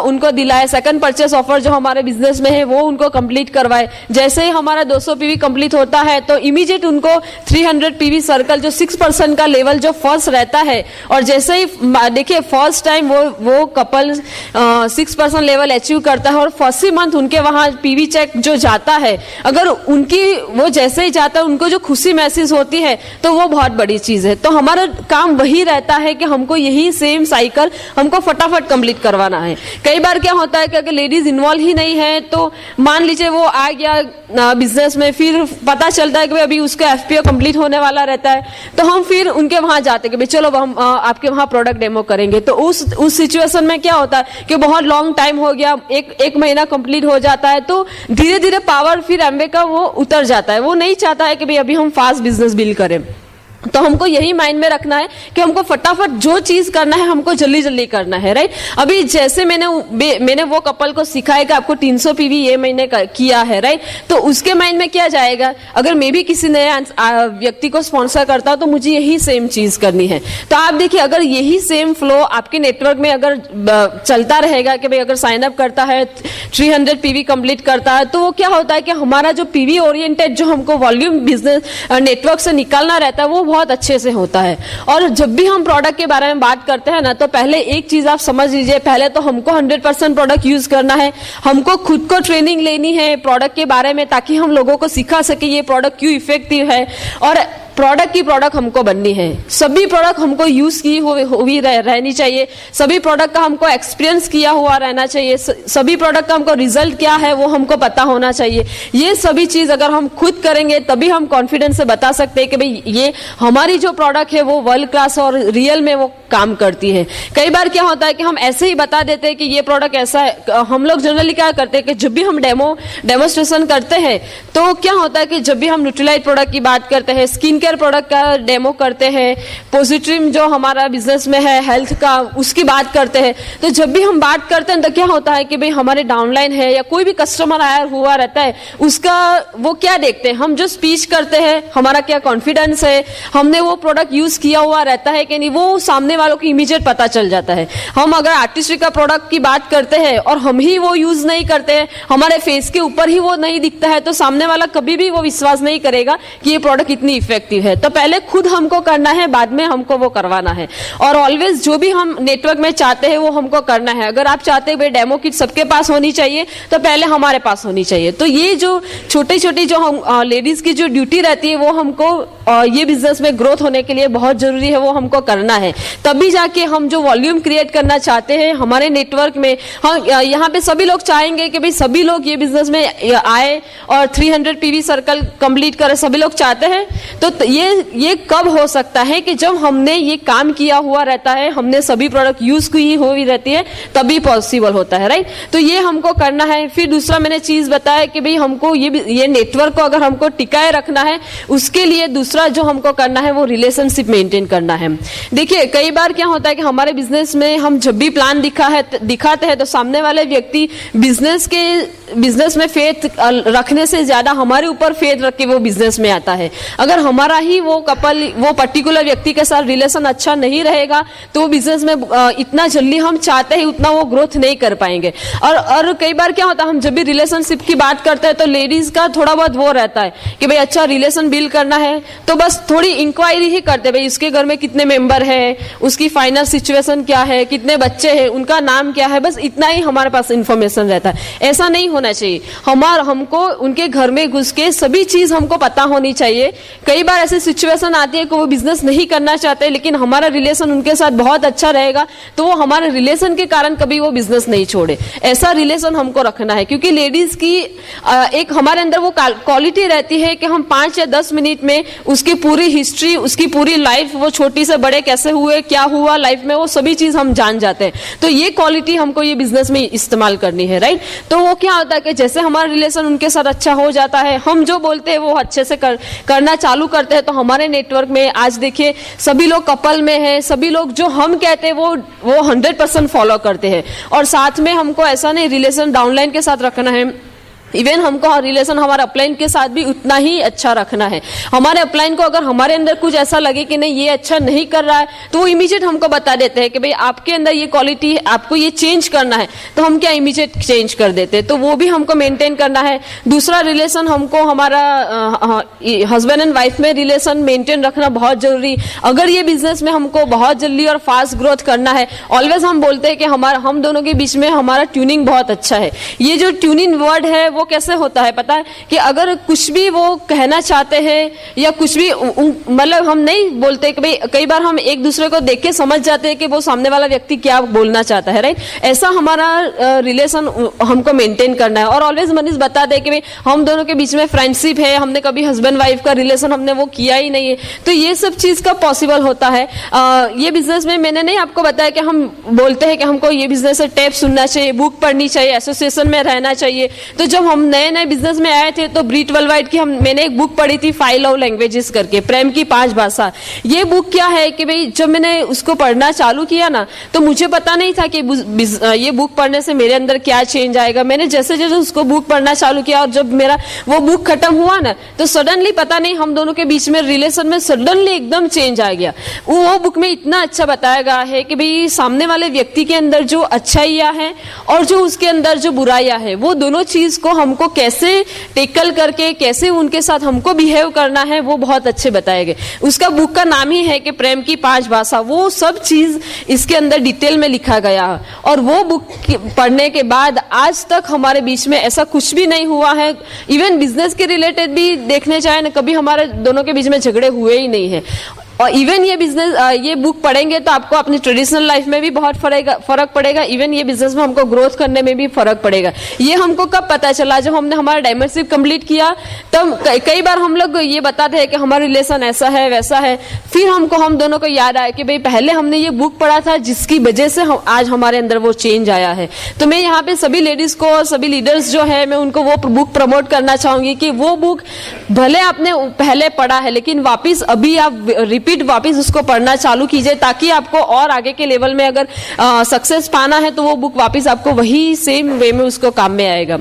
उनको दिलाए, सेकंड परचेस ऑफर जो हमारे बिजनेस में है वो उनको कंप्लीट करवाए। जैसे ही हमारा 200 पीवी कंप्लीट होता है तो इमीडिएट उनको 300 पीवी सर्कल जो 6% का लेवल जो फर्स्ट रहता है, और जैसे ही देखिए फर्स्ट टाइम वो कपल 6% लेवल अचीव करता है और फर्स्ट ही मंथ उनके वहां पीवी चेक जो जाता है, अगर उनकी वो जैसे ही जाता है उनको जो खुशी महसूस होती है तो वो बहुत बड़ी चीज है। तो हमारा काम वही रहता है कि हमको यही सेम साइकिल हमको फटाफट कंप्लीट करवाना है। कई बार क्या होता है कि अगर लेडीज इन्वॉल्व ही नहीं है तो मान लीजिए वो आ गया बिजनेस में, फिर पता चलता है कि अभी उसका एफपीओ कंप्लीट होने वाला रहता है, तो हम फिर उनके वहां जाते हैं कि चलो हम आपके वहां प्रोडक्ट डेमो करेंगे। तो उस सिचुएशन में क्या होता है कि बहुत लॉन्ग टाइम हो गया, एक महीना कंप्लीट हो जाता है, तो धीरे धीरे पावर फिर एमवे का वो उतर जाता है। वो नहीं चाहता है कि भाई अभी हम फास्ट बिजनेस बिल्ड करें। तो हमको यही माइंड में रखना है कि हमको फटाफट जो चीज करना है हमको जल्दी जल्दी करना है, राइट। अभी जैसे मैंने वो कपल को सिखाया कि आपको 300 पीवी ये महीने किया है, राइट। तो उसके माइंड में क्या जाएगा, अगर मैं भी किसी नए व्यक्ति को स्पॉन्सर करता हूं तो मुझे यही सेम चीज करनी है। तो आप देखिए अगर यही सेम फ्लो आपके नेटवर्क में अगर चलता रहेगा कि भाई अगर साइन अप करता है 300 पीवी कंप्लीट करता है, तो वो क्या होता है कि हमारा जो पीवी ओरिएंटेड जो हमको वॉल्यूम बिजनेस नेटवर्क से निकालना रहता है वो बहुत अच्छे से होता है। और जब भी हम प्रोडक्ट के बारे में बात करते हैं ना, तो पहले एक चीज आप समझ लीजिए, पहले तो हमको 100% प्रोडक्ट यूज करना है, हमको खुद को ट्रेनिंग लेनी है प्रोडक्ट के बारे में, ताकि हम लोगों को सिखा सके ये प्रोडक्ट क्यों इफेक्टिव है। और प्रोडक्ट की प्रोडक्ट हमको बननी है, सभी प्रोडक्ट हमको यूज की हुई रहनी चाहिए, सभी प्रोडक्ट का हमको एक्सपीरियंस किया हुआ रहना चाहिए, सभी प्रोडक्ट का हमको रिजल्ट क्या है वो हमको पता होना चाहिए। ये सभी चीज अगर हम खुद करेंगे तभी हम कॉन्फिडेंस से बता सकते हैं कि भाई ये हमारी जो प्रोडक्ट है वो वर्ल्ड क्लास और रियल में वो काम करती है। कई बार क्या होता है कि हम ऐसे ही बता देते हैं कि ये प्रोडक्ट ऐसा है। हम लोग जनरली क्या करते हैं कि जब भी हम डेमोस्ट्रेशन करते हैं तो क्या होता है कि जब भी हम न्यूट्रीलाइट प्रोडक्ट की बात करते हैं, स्किन केयर प्रोडक्ट का डेमो करते हैं, पॉजिटिव जो हमारा बिजनेस में है हेल्थ का उसकी बात करते हैं। तो जब भी हम बात करते हैं तो क्या होता है कि भाई हमारे डाउनलाइन है या कोई भी कस्टमर आया हुआ रहता है, उसका वो क्या देखते हैं, हम जो स्पीच करते हैं हमारा क्या कॉन्फिडेंस है, हमने वो प्रोडक्ट यूज किया हुआ रहता है कि नहीं, वो सामने वालों को इमीडिएट पता चल जाता है। हम अगर आर्टिस्ट्री का प्रोडक्ट की बात करते हैं और हम ही वो यूज नहीं करते हैं, हमारे फेस के ऊपर ही वो नहीं दिखता है, तो सामने वाला कभी भी वो विश्वास नहीं करेगा कि ये प्रोडक्ट इतनी इफेक्टिव है। तो पहले खुद हमको करना है, बाद में हमको वो करवाना है। और ऑलवेज जो भी हम नेटवर्क में चाहते हैं वो हमको करना है। अगर आप चाहते हैं डेमो किट सबके पास होनी चाहिए तो पहले हमारे पास होनी चाहिए। तो ये जो छोटी छोटी जो हम लेडीज की जो ड्यूटी रहती है वो हमको ये बिजनेस में ग्रोथ होने के लिए बहुत जरूरी है, वो हमको करना है। तभी जाके हम जो वॉल्यूम क्रिएट करना चाहते हैं हमारे नेटवर्क में, हम यहाँ पे सभी लोग चाहेंगे कि भाई सभी लोग ये बिजनेस में आए और 300 पीवी सर्कल कंप्लीट करें, सभी लोग चाहते हैं। तो ये कब हो सकता है कि जब हमने ये काम किया हुआ रहता है, हमने सभी प्रोडक्ट यूज की हुई रहती है, तभी पॉसिबल होता है, राइट। तो ये हमको करना है। फिर दूसरा मैंने चीज बताया कि भाई हमको ये नेटवर्क को अगर हमको टिकाए रखना है, उसके लिए दूसरा जो हमको करना है वो रिलेशनशिप मेंटेन करना है। देखिए कई बार क्या होता है कि हमारे बिजनेस में हम जब भी प्लान दिखाते हैं तो सामने वाले व्यक्ति बिजनेस में फेथ रखने से ज्यादा हमारे ऊपर फेथ रख के वो बिजनेस में आता है। अगर हमारा ही वो पर्टिकुलर व्यक्ति के साथ रिलेशन अच्छा नहीं रहेगा तो वो बिजनेस में इतना जल्दी हम चाहते हैं उतना वो ग्रोथ नहीं कर पाएंगे। और कई बार क्या होता है, हम जब भी रिलेशनशिप की बात करते हैं तो लेडीज का थोड़ा बहुत वो रहता है कि भाई अच्छा रिलेशन बिल्ड करना है तो बस थोड़ी इंक्वायरी ही करते, भाई उसके घर में कितने मेंबर है, उसकी फाइनेंस सिचुएशन क्या है, कितने बच्चे हैं, उनका नाम क्या है, बस इतना ही हमारे पास इंफॉर्मेशन रहता है। ऐसा नहीं होना चाहिए। हमको उनके घर में घुस के सभी चीज हमको पता होनी चाहिए। कई बार ऐसी सिचुएशन आती है कि वो बिजनेस नहीं करना चाहते लेकिन हमारा रिलेशन उनके साथ बहुत अच्छा रहेगा तो वो हमारे रिलेशन के कारण कभी वो बिजनेस नहीं छोड़े। ऐसा रिलेशन हमको रखना है क्योंकि लेडीज की एक हमारे अंदर वो क्वालिटी रहती है कि हम 5 या 10 मिनट में उसकी पूरी हिस्ट्री, उसकी पूरी लाइफ, वो छोटी से बड़े कैसे हुए, क्या हुआ लाइफ में, वो सभी चीज हम जान जाते हैं। तो ये क्वालिटी हमको ये बिजनेस में इस्तेमाल करनी है, राइट। तो वो क्या होता है कि जैसे हमारा रिलेशन उनके साथ अच्छा हो जाता है, हम जो बोलते हैं वो अच्छे से करना चालू करते हैं। तो हमारे नेटवर्क में आज देखिए सभी लोग कपल में है, सभी लोग जो हम कहते हैं वो 100% फॉलो करते हैं। और साथ में हमको ऐसा नहीं रिलेशन डाउनलाइन के साथ रखना है, इवन हमको रिलेशन हमारे अपलाइन के साथ भी उतना ही अच्छा रखना है। हमारे अपलाइन को अगर हमारे अंदर कुछ ऐसा लगे कि नहीं ये अच्छा नहीं कर रहा है तो वो इमीडिएट हमको बता देते हैं कि भाई आपके अंदर ये क्वालिटी है, आपको ये चेंज करना है, तो हम क्या इमीडिएट चेंज कर देते हैं। तो वो भी हमको मेंटेन करना है। दूसरा रिलेशन हमको हमारा हस्बैंड एंड वाइफ में रिलेशन मेंटेन रखना बहुत जरूरी। अगर ये बिजनेस में हमको बहुत जल्दी और फास्ट ग्रोथ करना है, ऑलवेज हम बोलते हैं कि हम दोनों के बीच में हमारा ट्यूनिंग बहुत अच्छा है। ये जो ट्यूनिंग वर्ड है वो कैसे होता है पता है कि अगर कुछ भी वो कहना चाहते हैं या कुछ भी मतलब हम नहीं बोलते कि भाई, कई बार हम एक दूसरे को देख के समझ जाते हैं कि वो सामने वाला व्यक्ति क्या बोलना चाहता है, राइट। ऐसा हमारा रिलेशन हमको मेंटेन करना है। और ऑलवेज मनीष बता दे कि भाई हम दोनों के बीच में फ्रेंडशिप है, हमने कभी हस्बैंड वाइफ का रिलेशन हमने वो किया ही नहीं है। तो ये सब चीज का पॉसिबल होता है। ये बिजनेस में मैंने नहीं आपको बताया कि हम बोलते हैं कि हमको ये बिजनेस से टेप सुनना चाहिए, बुक पढ़नी चाहिए, एसोसिएशन में रहना चाहिए। तो जब हम नए नए बिजनेस में आए थे तो ब्रीट वर्ल्डवाइड की मैंने एक बुक पढ़ी थी, 5 लव लैंग्वेजेस करके, प्रेम की 5 भाषा। ये बुक क्या है कि भाई जब मैंने उसको पढ़ना चालू किया ना तो मुझे पता नहीं था कि ये बुक पढ़ने से मेरे अंदर क्या चेंज आएगा। मैंने जैसे जैसे उसको बुक पढ़ना चालू किया और जब मेरा वो बुक खत्म हुआ ना तो सडनली पता नहीं हम दोनों के बीच में रिलेशन में सडनली एकदम चेंज आ गया। वो बुक में इतना अच्छा बताया गया है कि भाई सामने वाले व्यक्ति के अंदर जो अच्छाइयां है और जो उसके अंदर जो बुराइयां है, वो दोनों चीज को हमको कैसे टेकल करके कैसे उनके साथ हमको बिहेव करना है वो बहुत अच्छे बताए गए। उसका बुक का नाम ही है कि प्रेम की 5 भाषा। वो सब चीज इसके अंदर डिटेल में लिखा गया है और वो बुक पढ़ने के बाद आज तक हमारे बीच में ऐसा कुछ भी नहीं हुआ है। इवन बिजनेस के रिलेटेड भी देखने चाहे ना, कभी हमारे दोनों के बीच में झगड़े हुए ही नहीं है। और इवन ये बिजनेस ये बुक पढ़ेंगे तो आपको अपनी ट्रेडिशनल लाइफ में भी बहुत फर्क पड़ेगा। इवन ये बिजनेस में हमको ग्रोथ करने में भी फर्क पड़ेगा। ये हमको कब पता चला, जब हमने हमारा डायमंडशिप कंप्लीट किया। तब कई बार हम लोग ये बताते हैं कि हमारा रिलेशन ऐसा है वैसा है, फिर हम दोनों को याद आया कि भाई पहले हमने ये बुक पढ़ा था जिसकी वजह से आज हमारे अंदर वो चेंज आया है। तो मैं यहाँ पे सभी लेडीज को, सभी लीडर्स जो है, मैं उनको वो बुक प्रमोट करना चाहूंगी कि वो बुक भले आपने पहले पढ़ा है लेकिन वापिस अभी आप रिपीट वापस उसको पढ़ना चालू कीजिए, ताकि आपको और आगे के लेवल में अगर सक्सेस पाना है तो वो बुक वापस आपको वही सेम वे में उसको काम में आएगा।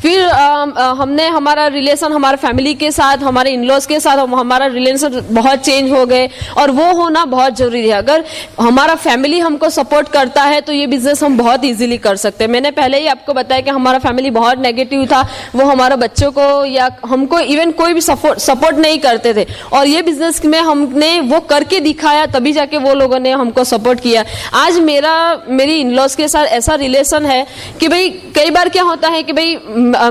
फिर हमने हमारा रिलेशन हमारे फैमिली के साथ, हमारे इनलॉज के साथ हमारा रिलेशन बहुत चेंज हो गए, और वो होना बहुत जरूरी है। अगर हमारा फैमिली हमको सपोर्ट करता है तो ये बिजनेस हम बहुत इजीली कर सकते हैं। मैंने पहले ही आपको बताया कि हमारा फैमिली बहुत नेगेटिव था, वो हमारे बच्चों को या हमको इवन कोई भी सपोर्ट नहीं करते थे, और ये बिजनेस में हमने वो करके दिखाया, तभी जाके वो लोगों ने हमको सपोर्ट किया। आज मेरी इनलॉज के साथ ऐसा रिलेशन है कि भाई कई बार क्या होता है कि भाई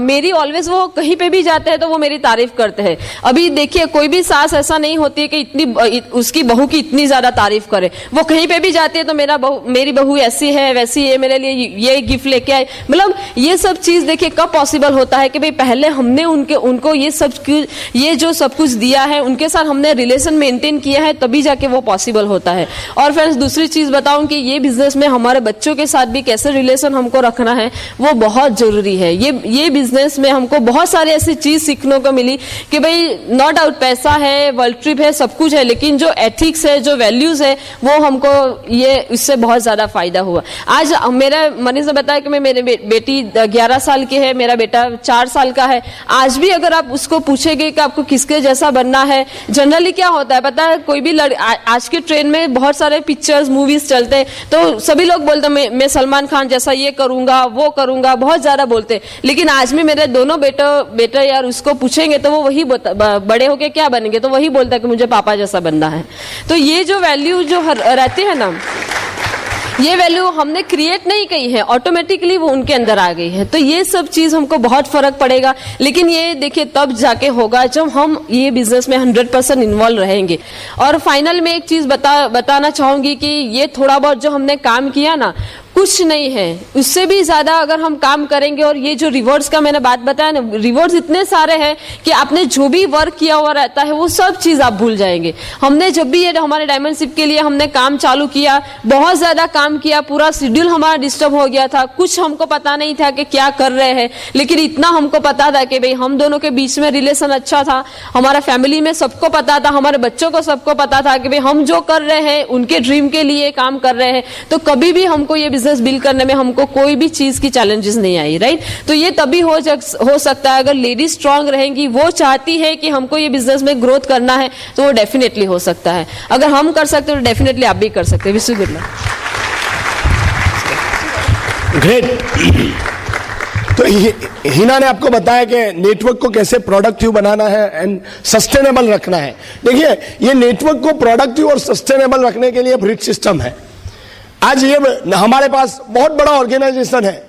मेरी ऑलवेज, वो कहीं पे भी जाते हैं तो वो मेरी तारीफ करते हैं। अभी देखिए कोई भी सास ऐसा नहीं होती है कि उसकी बहू की इतनी ज्यादा तारीफ करे। वो कहीं पे भी जाती है तो मेरी बहू ऐसी है वैसी है, मेरे लिए ये गिफ्ट लेके आए। मतलब ये सब चीज देखिए कब पॉसिबल होता है कि भाई पहले हमने उनको ये जो सब कुछ दिया है, उनके साथ हमने रिलेशन मेंटेन किया है, तभी जाके वो पॉसिबल होता है। और फ्रेंड्स दूसरी चीज बताऊं कि ये बिजनेस में हमारे बच्चों के साथ भी कैसे रिलेशन हमको रखना है वो बहुत जरूरी है। ये बिजनेस में हमको बहुत सारी ऐसी चीज सीखने को मिली कि भाई नो डाउट पैसा है, वर्ल्ड ट्रिप है, सब कुछ है, लेकिन जो एथिक्स है, जो वैल्यूज है, वो हमको इससे बहुत ज्यादा फायदा हुआ। आज मेरा मनीष ने बताया कि मेरी बेटी 11 साल की है, मेरा बेटा 4 साल का है। आज भी अगर आप उसको पूछेंगे कि आपको किसके जैसा बनना है, जनरली क्या होता है पता है, कोई भी आज के ट्रेंड में बहुत सारे पिक्चर्स मूवीज चलते हैं, तो सभी लोग बोलते हैं मैं सलमान खान जैसा ये करूंगा वो करूंगा, बहुत ज्यादा बोलते हैं। लेकिन आज भी मेरे दोनों बेटा यार उसको पूछेंगे तो वो वही बड़े होके क्या बनेंगे, तो वही बोलता है कि मुझे पापा जैसा बनना है। तो ये जो वैल्यू जो रहती है ना, ये वैल्यू हमने क्रिएट नहीं की है, ऑटोमेटिकली वो उनके अंदर आ गई है। तो ये सब चीज हमको बहुत फर्क पड़ेगा, लेकिन ये देखिए तब जाके होगा जब हम ये बिजनेस में 100% इन्वॉल्व रहेंगे। और फाइनल में एक चीज बताना चाहूंगी कि ये थोड़ा बहुत जो हमने काम किया ना, कुछ नहीं है, उससे भी ज्यादा अगर हम काम करेंगे। और ये जो रिवॉर्ड्स का मैंने बात बताया ना, रिवॉर्ड्स इतने सारे हैं कि आपने जो भी वर्क किया हुआ रहता है वो सब चीज आप भूल जाएंगे। हमने जब भी ये हमारे डायमंडशिप के लिए हमने काम चालू किया, बहुत ज्यादा काम किया, पूरा शेड्यूल हमारा डिस्टर्ब हो गया था, कुछ हमको पता नहीं था कि क्या कर रहे हैं, लेकिन इतना हमको पता था कि भाई हम दोनों के बीच में रिलेशन अच्छा था, हमारा फैमिली में सबको पता था, हमारे बच्चों को सबको पता था कि भाई हम जो कर रहे हैं उनके ड्रीम के लिए काम कर रहे हैं। तो कभी भी हमको ये बिजनेस बिल्ड करने में हमको कोई भी चीज की चैलेंजेस नहीं आई, राइट। तो ये तभी हो सकता है अगर लेडीज स्ट्रांग रहेंगी, वो चाहती है कि हमको ये बिजनेस में ग्रोथ करना है, तो वो डेफिनेटली हो सकता है। अगर हम कर सकते हैं तो डेफिनेटली आप भी कर सकते हैं। Wish you good luck. Great. तो हिना ने आपको बताया कि नेटवर्क को कैसे प्रोडक्टिव बनाना है एंड सस्टेनेबल रखना है। देखिए ये नेटवर्क को प्रोडक्टिव और सस्टेनेबल रखने के लिए ब्रिज सिस्टम है। आज ये हमारे पास बहुत बड़ा ऑर्गेनाइजेशन है,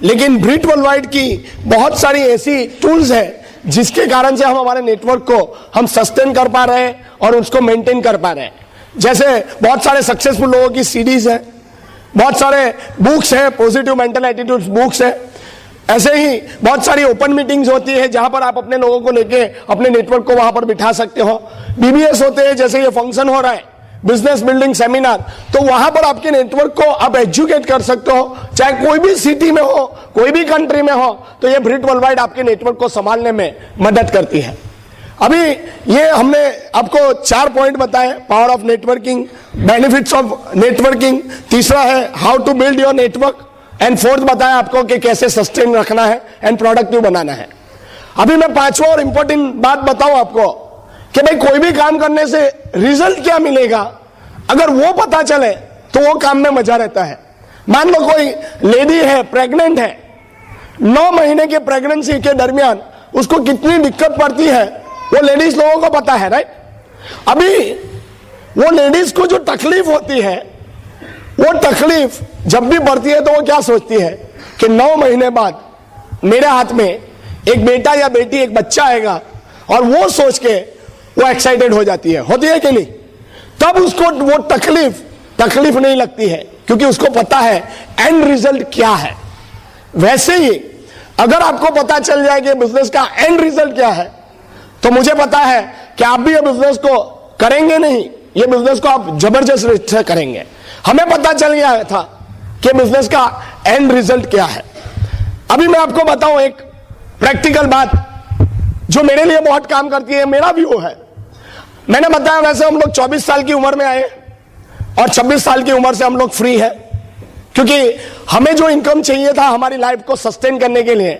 लेकिन ब्रिट वर्ल्डवाइड की बहुत सारी ऐसी टूल्स है जिसके कारण से हम हमारे नेटवर्क को हम सस्टेन कर पा रहे हैं और उसको मेंटेन कर पा रहे हैं। जैसे बहुत सारे सक्सेसफुल लोगों की सीडीज है, बहुत सारे बुक्स है, पॉजिटिव मेंटल एटीट्यूड्स बुक्स है। ऐसे ही बहुत सारी ओपन मीटिंग्स होती है जहां पर आप अपने लोगों को लेके अपने नेटवर्क को वहां पर बिठा सकते हो। बीबीएस होते हैं, जैसे ये फंक्शन हो रहा है बिजनेस बिल्डिंग सेमिनार, तो वहां पर आपके नेटवर्क को आप एजुकेट कर सकते हो, चाहे कोई भी सिटी में हो, कोई भी कंट्री में हो। तो ये ब्रिट वर्ल्डवाइड आपके नेटवर्क को संभालने में मदद करती है। अभी ये हमने आपको 4 पॉइंट बताए, power of networking, benefits of networking, तीसरा है how to build your network, and fourth बताया आपको कि कैसे सस्टेन रखना है एंड प्रोडक्टिव बनाना है। अभी मैं 5वां और इंपॉर्टेंट बात बताऊं आपको कि भाई कोई भी काम करने से रिजल्ट क्या मिलेगा, अगर वो पता चले तो वो काम में मजा रहता है। मान लो कोई लेडी है, प्रेग्नेंट है, 9 महीने के प्रेगनेंसी के दरमियान उसको कितनी दिक्कत पड़ती है वो लेडीज लोगों को पता है, राइट। अभी वो लेडीज को जो तकलीफ होती है, वो तकलीफ जब भी पड़ती है तो वो क्या सोचती है कि 9 महीने बाद मेरे हाथ में एक बेटा या बेटी, एक बच्चा आएगा, और वो सोच के वो एक्साइटेड हो जाती है, होती है कि नहीं। तब उसको वो तकलीफ नहीं लगती है, क्योंकि उसको पता है एंड रिजल्ट क्या है। वैसे ही अगर आपको पता चल जाए कि बिजनेस का एंड रिजल्ट क्या है, तो मुझे पता है कि आप भी ये बिजनेस को करेंगे नहीं, ये बिजनेस को आप जबरदस्त से करेंगे। हमें पता चल गया था कि बिजनेस का एंड रिजल्ट क्या है। अभी मैं आपको बताऊं एक प्रैक्टिकल बात जो मेरे लिए बहुत काम करती है, मेरा व्यू है। मैंने बताया वैसे हम लोग 24 साल की उम्र में आए और 26 साल की उम्र से हम लोग फ्री है, क्योंकि हमें जो इनकम चाहिए था हमारी लाइफ को सस्टेन करने के लिए,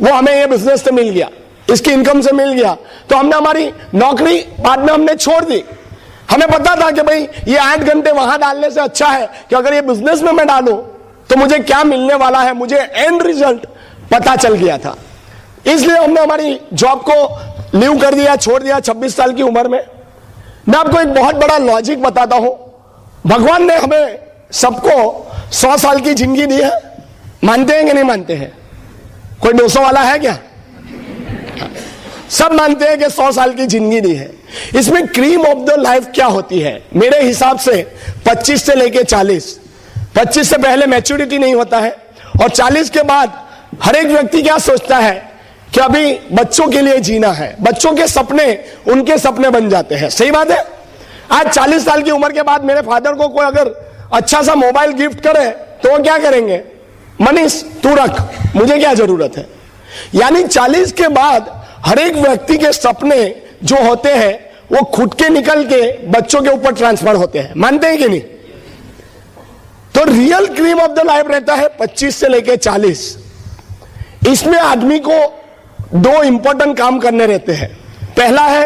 वो हमें ये बिजनेस से मिल गया, इसकी इनकम से मिल गया। तो हमने हमारी नौकरी बाद में हमने छोड़ दी। हमें पता था कि भाई ये 8 घंटे वहां डालने से अच्छा है कि अगर ये बिजनेस में मैं डालूं तो मुझे क्या मिलने वाला है, मुझे एंड रिजल्ट पता चल गया था। इसलिए हमने हमारी जॉब को लीव कर दिया, छोड़ दिया 26 साल की उम्र में। मैं आपको एक बहुत बड़ा लॉजिक बताता हूं। भगवान ने हमें सबको 100 साल की जिंदगी दी है, मानते हैं कि नहीं मानते हैं? कोई 200 वाला है क्या? सब मानते हैं कि 100 साल की जिंदगी दी है। इसमें क्रीम ऑफ द लाइफ क्या होती है? मेरे हिसाब से 25 से लेके 40, 25 से पहले मैच्योरिटी नहीं होता है, और 40 के बाद हर एक व्यक्ति क्या सोचता है कि अभी बच्चों के लिए जीना है, बच्चों के सपने उनके सपने बन जाते हैं। सही बात है। आज 40 साल की उम्र के बाद मेरे फादर को कोई अगर अच्छा सा मोबाइल गिफ्ट करे तो वो क्या करेंगे? मनीष तू रख, मुझे क्या जरूरत है। यानी 40 के बाद हर एक व्यक्ति के सपने जो होते हैं वो खुद के निकल के बच्चों के ऊपर ट्रांसफर होते हैं। मानते हैं कि नहीं? तो real cream of the life रहता है 25 से लेके 40। इसमें आदमी को 2 इंपॉर्टेंट काम करने रहते हैं। पहला है,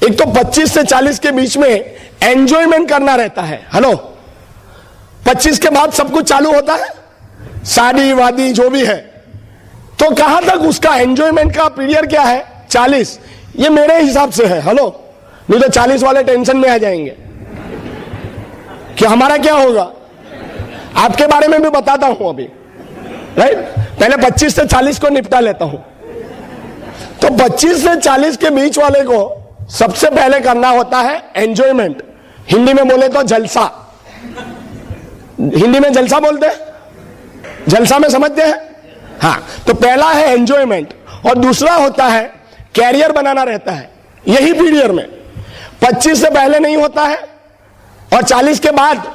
एक तो 25 से 40 के बीच में एंजॉयमेंट करना रहता है। हेलो, 25 के बाद सब कुछ चालू होता है, शादी वादी जो भी है। तो कहां तक उसका एंजॉयमेंट का पीरियड क्या है? 40। ये मेरे हिसाब से है। हेलो, नहीं तो 40 वाले टेंशन में आ जाएंगे कि हमारा क्या होगा। आपके बारे में भी बताता हूं अभी, राइट। पहले 25 से 40 को निपटा लेता हूं। तो 25 से 40 के बीच वाले को सबसे पहले करना होता है एंजॉयमेंट। हिंदी में बोले तो जलसा। हिंदी में जलसा बोलते हैं, जलसा में समझते हैं। हाँ, तो पहला है एंजॉयमेंट और दूसरा होता है कैरियर बनाना रहता है। यही पीरियड में 25 से पहले नहीं होता है, और 40 के बाद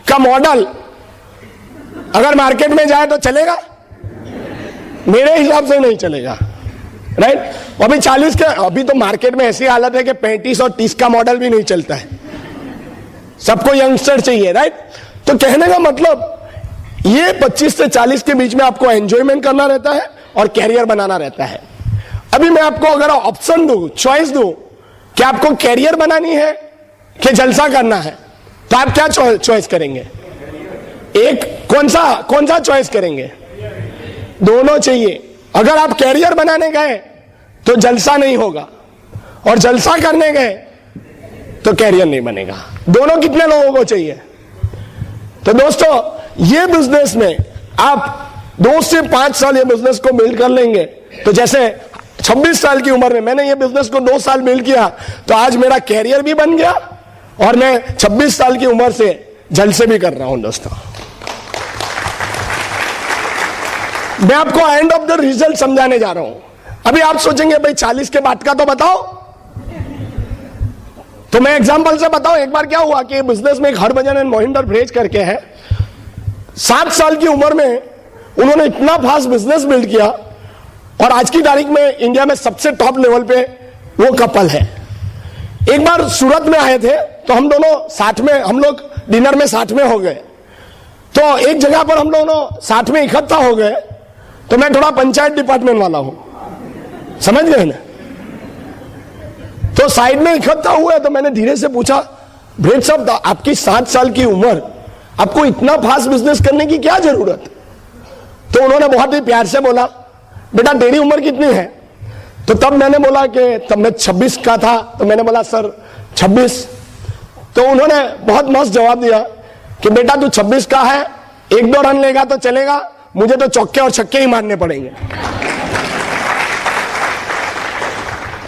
का मॉडल अगर मार्केट में जाए तो चलेगा? मेरे हिसाब से नहीं चलेगा, राइट। अभी 40 के, अभी तो मार्केट में ऐसी हालत है कि 35 और 30 का मॉडल भी नहीं चलता है, सबको यंगस्टर चाहिए, राइट। तो कहने का मतलब ये 25 से 40 के बीच में आपको एंजॉयमेंट करना रहता है और कैरियर बनाना रहता है। अभी मैं आपको अगर ऑप्शन दूं, चॉइस दूं कि आपको कैरियर बनानी है कि जलसा करना है, तो आप क्या चॉइस करेंगे? एक कौन सा चॉइस करेंगे? दोनों चाहिए। अगर आप कैरियर बनाने गए तो जलसा नहीं होगा, और जलसा करने गए तो कैरियर नहीं बनेगा। दोनों कितने लोगों को चाहिए? तो दोस्तों, ये बिजनेस में आप 2 से 5 साल ये बिजनेस को बिल्ड कर लेंगे। तो जैसे 26 साल की उम्र में मैंने ये बिजनेस को 2 साल बिल्ड किया, तो आज मेरा कैरियर भी बन गया और मैं 26 साल की उम्र से जलसे भी कर रहा हूं। दोस्तों, मैं आपको एंड ऑफ द रिजल्ट समझाने जा रहा हूं। अभी आप सोचेंगे भाई 40 के बाद का तो बताओ। तो मैं एग्जांपल से बताऊं। एक बार क्या हुआ कि बिजनेस में एक हरभजन एंड मोहिंदर ब्रेज करके है, 7 साल की उम्र में उन्होंने इतना फास्ट बिजनेस बिल्ड किया, और आज की तारीख में इंडिया में सबसे टॉप लेवल पे वो कपल है। एक बार सूरत में आए थे, तो हम दोनों साथ में, हम लोग डिनर में साथ में हो गए। तो एक जगह पर हम दोनों साथ में इकट्ठा हो गए। तो मैं थोड़ा पंचायत डिपार्टमेंट वाला हूं, समझ गए ना। तो साइड में इकट्ठा हुए, तो मैंने धीरे से पूछा, ब्रेड साहब आपकी 7 साल की उम्र, आपको इतना फास्ट बिजनेस करने की क्या जरूरत? तो उन्होंने बहुत ही प्यार से बोला, बेटा तेरी उम्र कितनी है? तो तब मैंने बोला कि तब मैं 26 का था। तो मैंने बोला सर 26। तो उन्होंने बहुत मस्त जवाब दिया कि बेटा तू 26 का है, 1-2 रन लेगा तो चलेगा, मुझे तो चौके और छक्के ही मारने पड़ेंगे।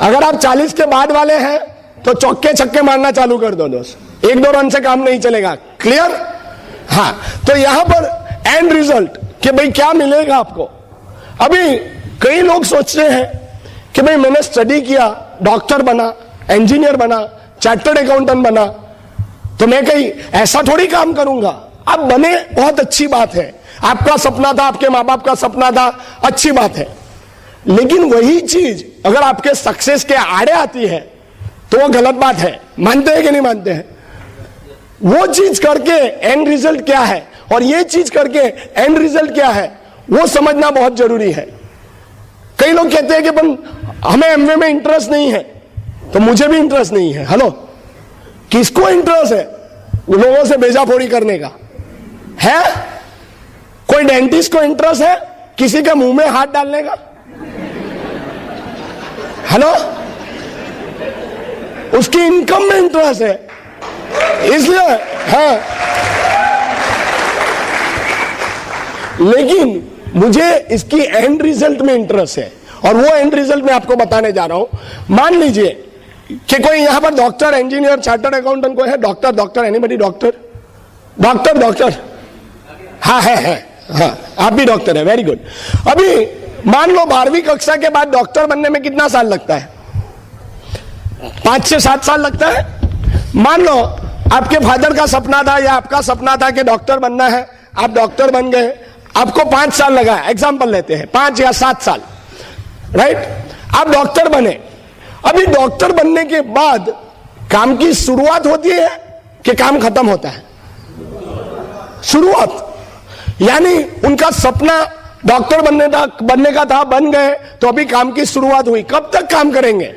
अगर आप 40 के बाद वाले हैं तो चौके छक्के मारना चालू कर दो दोस्त। एक दो रन से काम नहीं चलेगा। क्लियर? हाँ, तो यहां पर एंड रिजल्ट कि भाई क्या मिलेगा आपको। अभी कई लोग सोच रहे हैं कि भाई मैंने स्टडी किया, डॉक्टर बना, इंजीनियर बना, चार्टर्ड अकाउंटेंट बना, तो मैं कहीं ऐसा थोड़ी काम करूंगा। आप बने, बहुत अच्छी बात है, आपका सपना था, आपके माँ बाप का सपना था, अच्छी बात है। लेकिन वही चीज अगर आपके सक्सेस के आड़े आती है तो वो गलत बात है। मानते हैं कि नहीं मानते हैं? वो चीज करके एंड रिजल्ट क्या है और ये चीज करके एंड रिजल्ट क्या है, वो समझना बहुत जरूरी है। कई लोग कहते हैं कि हमें एमवे में इंटरेस्ट नहीं है, तो मुझे भी इंटरेस्ट नहीं है। हेलो, किसको इंटरेस्ट है लोगों से बेजाफोड़ी करने का? है कोई डेंटिस्ट को इंटरेस्ट है किसी के मुंह में हाथ डालने का? हेलो, उसकी इनकम में इंटरेस्ट है, इसलिए है। लेकिन मुझे इसकी एंड रिजल्ट में इंटरेस्ट है, और वो एंड रिजल्ट मैं आपको बताने जा रहा हूं। मान लीजिए कि कोई यहां पर डॉक्टर, इंजीनियर, चार्टर्ड अकाउंटेंट कोई है? Doctor anybody? डॉक्टर हाँ है, हाँ, आप भी डॉक्टर है, वेरी गुड। अभी मान लो 12वीं कक्षा के बाद डॉक्टर बनने में कितना साल लगता है? 5 से 7 साल लगता है। मान लो आपके फादर का सपना था या आपका सपना था कि डॉक्टर बनना है, आप डॉक्टर बन गए, आपको 5 साल लगा, एग्जाम्पल लेते हैं 5 या 7 साल, राइट? आप डॉक्टर बने। अभी डॉक्टर बनने के बाद काम की शुरुआत होती है कि काम खत्म होता है? शुरुआत, यानी उनका सपना डॉक्टर बनने का था, बन गए, तो अभी काम की शुरुआत हुई। कब तक काम करेंगे?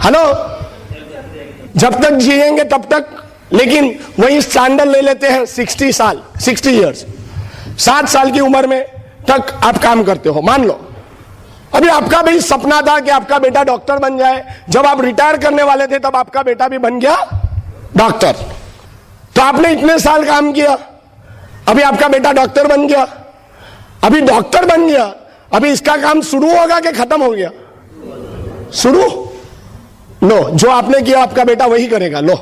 हेलो, जब तक जिएंगे तब तक। लेकिन वही स्टैंडर्ड ले लेते हैं 60 साल, 60 इयर्स, 60 साल की उम्र में तक आप काम करते हो। मान लो अभी आपका भी सपना था कि आपका बेटा डॉक्टर बन जाए। जब आप रिटायर करने वाले थे तब आपका बेटा भी बन गया डॉक्टर। तो आपने इतने साल काम किया, अभी आपका बेटा डॉक्टर बन गया। अभी डॉक्टर बन गया, अभी इसका काम शुरू होगा कि खत्म हो गया? शुरू। लो, जो आपने किया आपका बेटा वही करेगा। लो,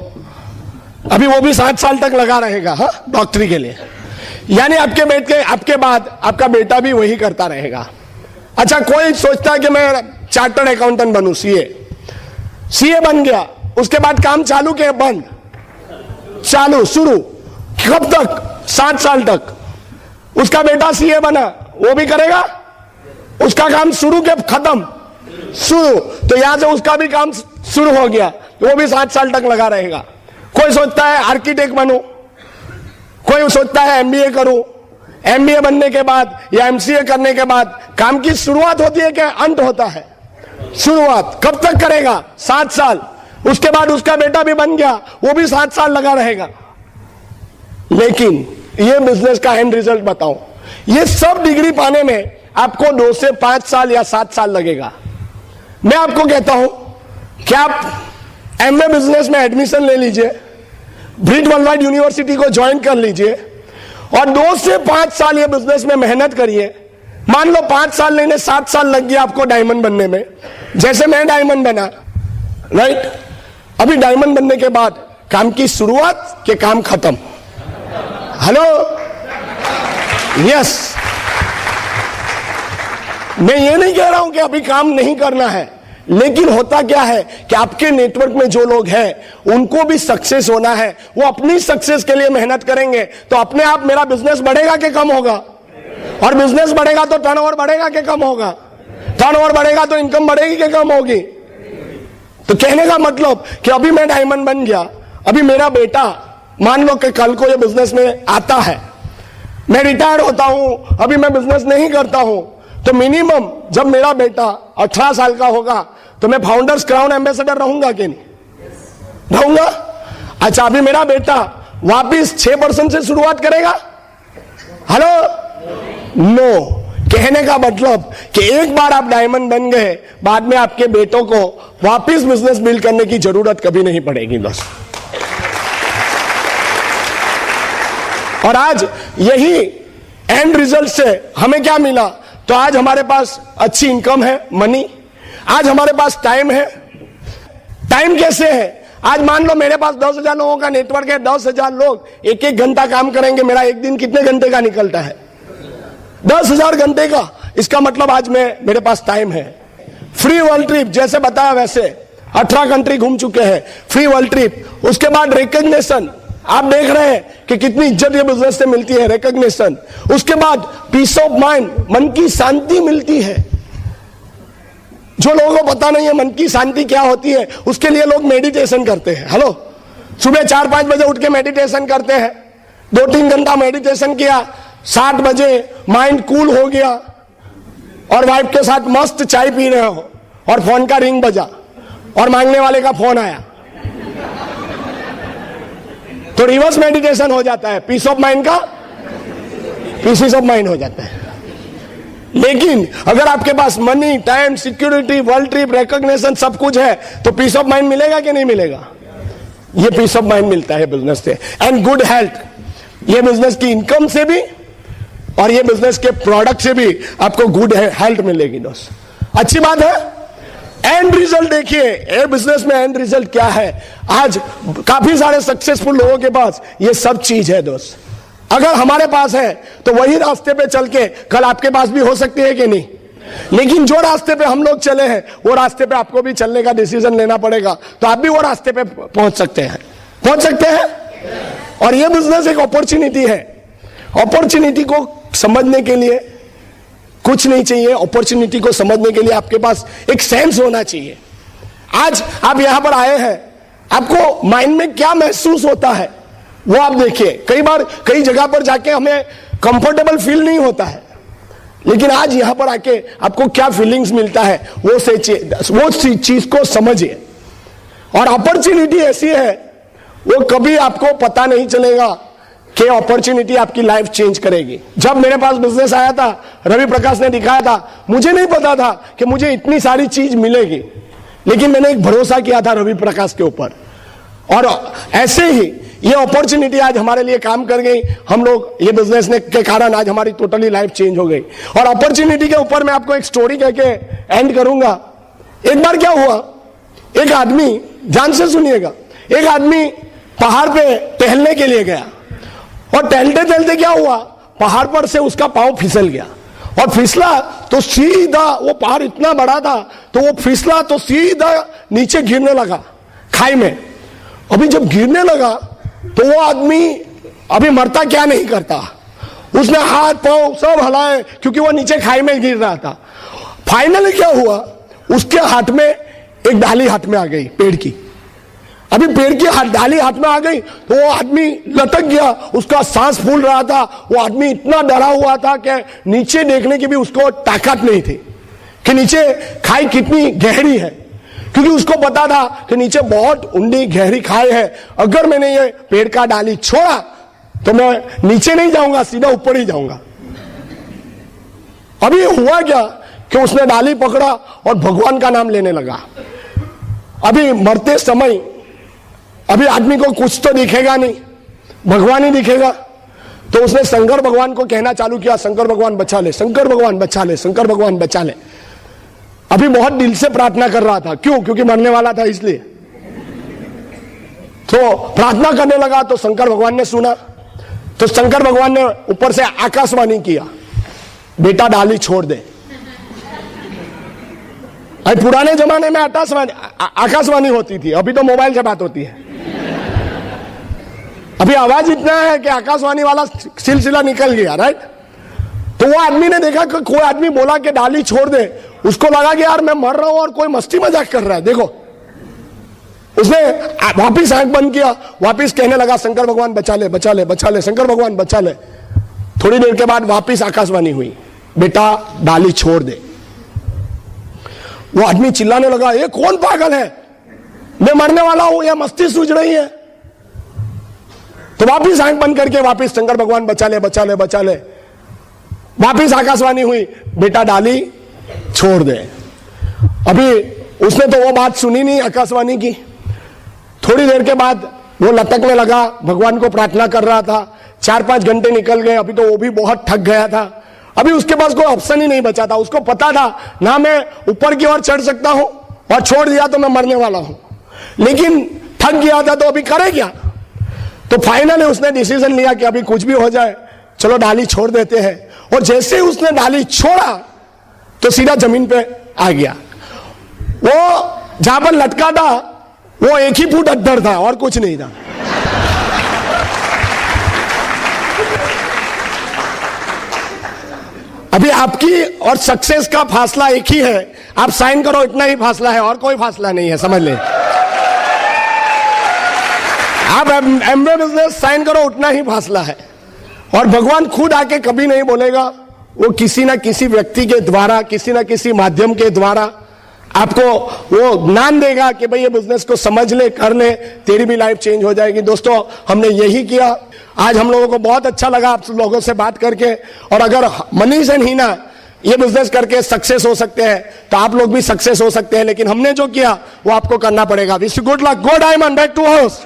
अभी वो भी 7 साल तक लगा रहेगा, हाँ, डॉक्टरी के लिए। यानी आपके बाद आपका बेटा भी वही करता रहेगा। अच्छा, कोई सोचता है कि मैं चार्टर्ड अकाउंटेंट बनूं, सीए बन गया, उसके बाद काम चालू के बंद, चालू शुरू, कब तक? 7 साल तक। उसका बेटा सीए बना, वो भी करेगा, उसका काम शुरू के खत्म, शुरू, तो यहां से उसका भी काम शुरू हो गया, वो भी 7 साल तक लगा रहेगा। कोई सोचता है आर्किटेक्ट बनूं, कोई सोचता है एमबीए करूं, एमबीए बनने के बाद या एमसीए करने के बाद काम की शुरुआत होती है कि अंत होता है? शुरुआत। कब तक करेगा? 7 साल। उसके बाद उसका बेटा भी बन गया, वो भी 7 साल लगा रहेगा। लेकिन ये बिजनेस का एंड रिजल्ट बताऊं, ये सब डिग्री पाने में आपको 2 से 5 साल या 7 साल लगेगा। मैं आपको कहता हूं कि आप एमए बिजनेस में एडमिशन ले लीजिए, ब्रिट वर्ल्डवाइड यूनिवर्सिटी को ज्वाइन कर लीजिए और 2 से 5 साल ये बिजनेस में मेहनत करिए। मान लो 5 साल नहीं, 7 साल लग गया आपको डायमंड बनने में, जैसे मैं डायमंड बना, राइट? अभी डायमंड बनने के बाद काम की शुरुआत के काम खत्म। Hello, yes. मैं ये नहीं कह रहा हूं कि अभी काम नहीं करना है, लेकिन होता क्या है कि आपके नेटवर्क में जो लोग हैं उनको भी सक्सेस होना है, वो अपनी सक्सेस के लिए मेहनत करेंगे, तो अपने आप मेरा बिजनेस बढ़ेगा कि कम होगा? और बिजनेस बढ़ेगा तो टर्नओवर बढ़ेगा कि कम होगा? टर्नओवर बढ़ेगा तो इनकम बढ़ेगी कि कम होगी? तो कहने का मतलब कि अभी मैं डायमंड बन गया, अभी मेरा बेटा मान लो कि कल को ये बिजनेस में आता है, मैं रिटायर होता हूं, अभी मैं बिजनेस नहीं करता हूं, तो मिनिमम जब मेरा बेटा 18 साल का होगा तो मैं फाउंडर्स क्राउन एम्बेसडर रहूंगा कि नहीं रहूंगा? अच्छा, अभी मेरा बेटा वापिस 6% से शुरुआत करेगा? Hello, no. कहने का मतलब कि एक बार आप डायमंड बन गए, बाद में आपके बेटों को वापिस बिजनेस बिल्ड करने की जरूरत कभी नहीं पड़ेगी दोस्तों। और आज यही एंड रिजल्ट से हमें क्या मिला? तो आज हमारे पास अच्छी इनकम है, मनी। आज हमारे पास टाइम है। टाइम कैसे है? आज मान लो मेरे पास 10,000 लोगों का नेटवर्क है, 10,000 लोग एक एक घंटा काम करेंगे, मेरा एक दिन कितने घंटे का निकलता है? 10,000 घंटे का। इसका मतलब आज मेरे पास टाइम है। फ्री वर्ल्ड ट्रिप, जैसे बताया वैसे 18 कंट्री घूम चुके हैं, फ्री वर्ल्ड ट्रिप। उसके बाद रिकॉग्निशन, आप देख रहे हैं कि कितनी इज्जत ये बिजनेस से मिलती है, रिकॉग्निशन। उसके बाद पीस ऑफ माइंड, मन की शांति मिलती है। जो लोगों को पता नहीं है मन की शांति क्या होती है, उसके लिए लोग मेडिटेशन करते हैं। हेलो, सुबह 4-5 बजे उठ के मेडिटेशन करते हैं, 2-3 घंटा मेडिटेशन किया, 7 बजे माइंड कूल हो गया और वाइफ के साथ मस्त चाय पी रहे हो और फोन का रिंग बजा और मांगने वाले का फोन आया, तो रिवर्स मेडिटेशन हो जाता है, पीस ऑफ माइंड का पीस ऑफ माइंड हो जाता है। लेकिन अगर आपके पास money, time, security, world trip, recognition सब कुछ है, तो पीस ऑफ माइंड मिलेगा कि नहीं मिलेगा? ये पीस ऑफ माइंड मिलता है बिजनेस से। एंड गुड हेल्थ, ये बिजनेस की इनकम से भी और ये बिजनेस के प्रोडक्ट से भी आपको गुड हेल्थ मिलेगी दोस्त। अच्छी बात है। एंड रिजल्ट देखिए, ये बिजनेस में एंड रिजल्ट क्या है? आज काफी सारे सक्सेसफुल लोगों के पास ये सब चीज है दोस्त। अगर हमारे पास है तो वही रास्ते पे चल के कल आपके पास भी हो सकती है कि नहीं? लेकिन जो रास्ते पे हम लोग चले हैं वो रास्ते पे आपको भी चलने का डिसीजन लेना पड़ेगा, तो आप भी वो रास्ते पे पहुंच सकते हैं। और ये बिजनेस एक अपॉर्चुनिटी है। अपॉर्चुनिटी को समझने के लिए कुछ नहीं चाहिए, अपॉर्चुनिटी को समझने के लिए आपके पास एक सेंस होना चाहिए। आज आप यहां पर आए हैं, आपको माइंड में क्या महसूस होता है वो आप देखिए। कई बार कई जगह पर जाके हमें कंफर्टेबल फील नहीं होता है, लेकिन आज यहां पर आके आपको क्या फीलिंग्स मिलता है वो चीज को समझिए। और अपॉर्चुनिटी ऐसी है वो कभी आपको पता नहीं चलेगा कि अपॉर्चुनिटी आपकी लाइफ चेंज करेगी। जब मेरे पास बिजनेस आया था, रवि प्रकाश ने दिखाया था, मुझे नहीं पता था कि मुझे इतनी सारी चीज मिलेगी, लेकिन मैंने एक भरोसा किया था रवि प्रकाश के ऊपर, और ऐसे ही ये अपॉर्चुनिटी आज हमारे लिए काम कर गई। हम लोग ये बिजनेस के कारण आज हमारी टोटली लाइफ चेंज हो गई। और अपॉर्चुनिटी के ऊपर मैं आपको एक स्टोरी कह के एंड करूंगा। एक बार क्या हुआ, एक आदमी, ध्यान से सुनिएगा, एक आदमी पहाड़ पे टहलने के लिए गया और टहलते टहलते क्या हुआ, पहाड़ पर से उसका पांव फिसल गया और फिसला तो सीधा, वो पहाड़ इतना बड़ा था तो वो फिसला तो सीधा नीचे गिरने लगा खाई में। अभी जब गिरने लगा तो वो आदमी अभी मरता क्या नहीं करता, उसने हाथ पांव सब हलाए क्योंकि वो नीचे खाई में गिर रहा था। फाइनली क्या हुआ, उसके हाथ में एक डाली हाथ में आ गई पेड़ की। अभी पेड़ की डाली हाथ में आ गई तो वो आदमी लटक गया, उसका सांस फूल रहा था। वो आदमी इतना डरा हुआ था कि नीचे देखने की भी उसको ताकत नहीं थी कि नीचे खाई कितनी गहरी है, क्योंकि उसको पता था कि नीचे बहुत ऊंडी गहरी खाई है। अगर मैंने ये पेड़ का डाली छोड़ा तो मैं नीचे नहीं जाऊंगा, सीधा ऊपर ही जाऊंगा। अभी हुआ क्या कि उसने डाली पकड़ा और भगवान का नाम लेने लगा। अभी मरते समय अभी आदमी को कुछ तो दिखेगा नहीं, भगवान ही दिखेगा, तो उसने शंकर भगवान को कहना चालू किया, शंकर भगवान बचा ले, शंकर भगवान बचा ले, शंकर भगवान बचा ले। अभी बहुत दिल से प्रार्थना कर रहा था, क्यों? क्योंकि मरने वाला था इसलिए। तो प्रार्थना करने लगा तो शंकर भगवान ने सुना, तो शंकर भगवान ने ऊपर से आकाशवाणी किया, बेटा डाली छोड़ दे। अभी पुराने जमाने में आकाशवाणी होती थी, अभी तो मोबाइल से बात होती है। अभी आवाज इतना है कि आकाशवाणी वाला सिलसिला निकल गया, राइट? तो वो आदमी ने देखा कि कोई आदमी बोला कि डाली छोड़ दे, उसको लगा कि यार मैं मर रहा हूं और कोई मस्ती मजाक कर रहा है, देखो। उसने वापिस आंख बंद किया, वापिस कहने लगा शंकर भगवान बचा ले, बचा ले, बचा ले, शंकर भगवान बचा ले। थोड़ी देर के बाद वापिस आकाशवाणी हुई, बेटा डाली छोड़ दे। वो आदमी चिल्लाने लगा, ये कौन पागल है, मैं मरने वाला हूं, यह मस्ती सूझ रही है। तो वापिस आंख बंद करके वापिस शंकर भगवान बचा ले, बचा ले, बचा ले। वापिस आकाशवाणी हुई, बेटा डाली छोड़ दे। अभी उसने तो वो बात सुनी नहीं आकाशवाणी की। थोड़ी देर के बाद वो लटकने लगा, भगवान को प्रार्थना कर रहा था। 4-5 घंटे निकल गए, अभी तो वो भी बहुत थक गया था। अभी उसके पास कोई ऑप्शन ही नहीं बचा था। उसको पता था ना मैं ऊपर की ओर चढ़ सकता हूं, और छोड़ दिया तो मैं मरने वाला हूं। लेकिन थक गया था तो अभी करे क्या। तो फाइनली उसने डिसीजन लिया कि अभी कुछ भी हो जाए, चलो डाली छोड़ देते हैं। और जैसे ही उसने डाली छोड़ा तो सीधा जमीन पे आ गया। वो जहां पर लटका था वो 1 ही फुट अंदर था और कुछ नहीं था। अभी आपकी और सक्सेस का फासला एक ही है, आप साइन करो इतना ही फासला है और कोई फासला नहीं है, समझ ले। आप एमवे बिजनेस साइन करो उतना ही फासला है। और भगवान खुद आके कभी नहीं बोलेगा, वो किसी ना किसी व्यक्ति के द्वारा, किसी ना किसी माध्यम के द्वारा आपको वो ज्ञान देगा कि भाई ये बिजनेस को समझ ले, कर ले, तेरी भी लाइफ चेंज हो जाएगी। दोस्तों हमने यही किया। आज हम लोगों को बहुत अच्छा लगा आप लोगों से बात करके। और अगर मनीष एंड हीना ये बिजनेस करके सक्सेस हो सकते हैं तो आप लोग भी सक्सेस हो सकते हैं। लेकिन हमने जो किया वो आपको करना पड़ेगा। Wish you good luck, go diamond, back to house.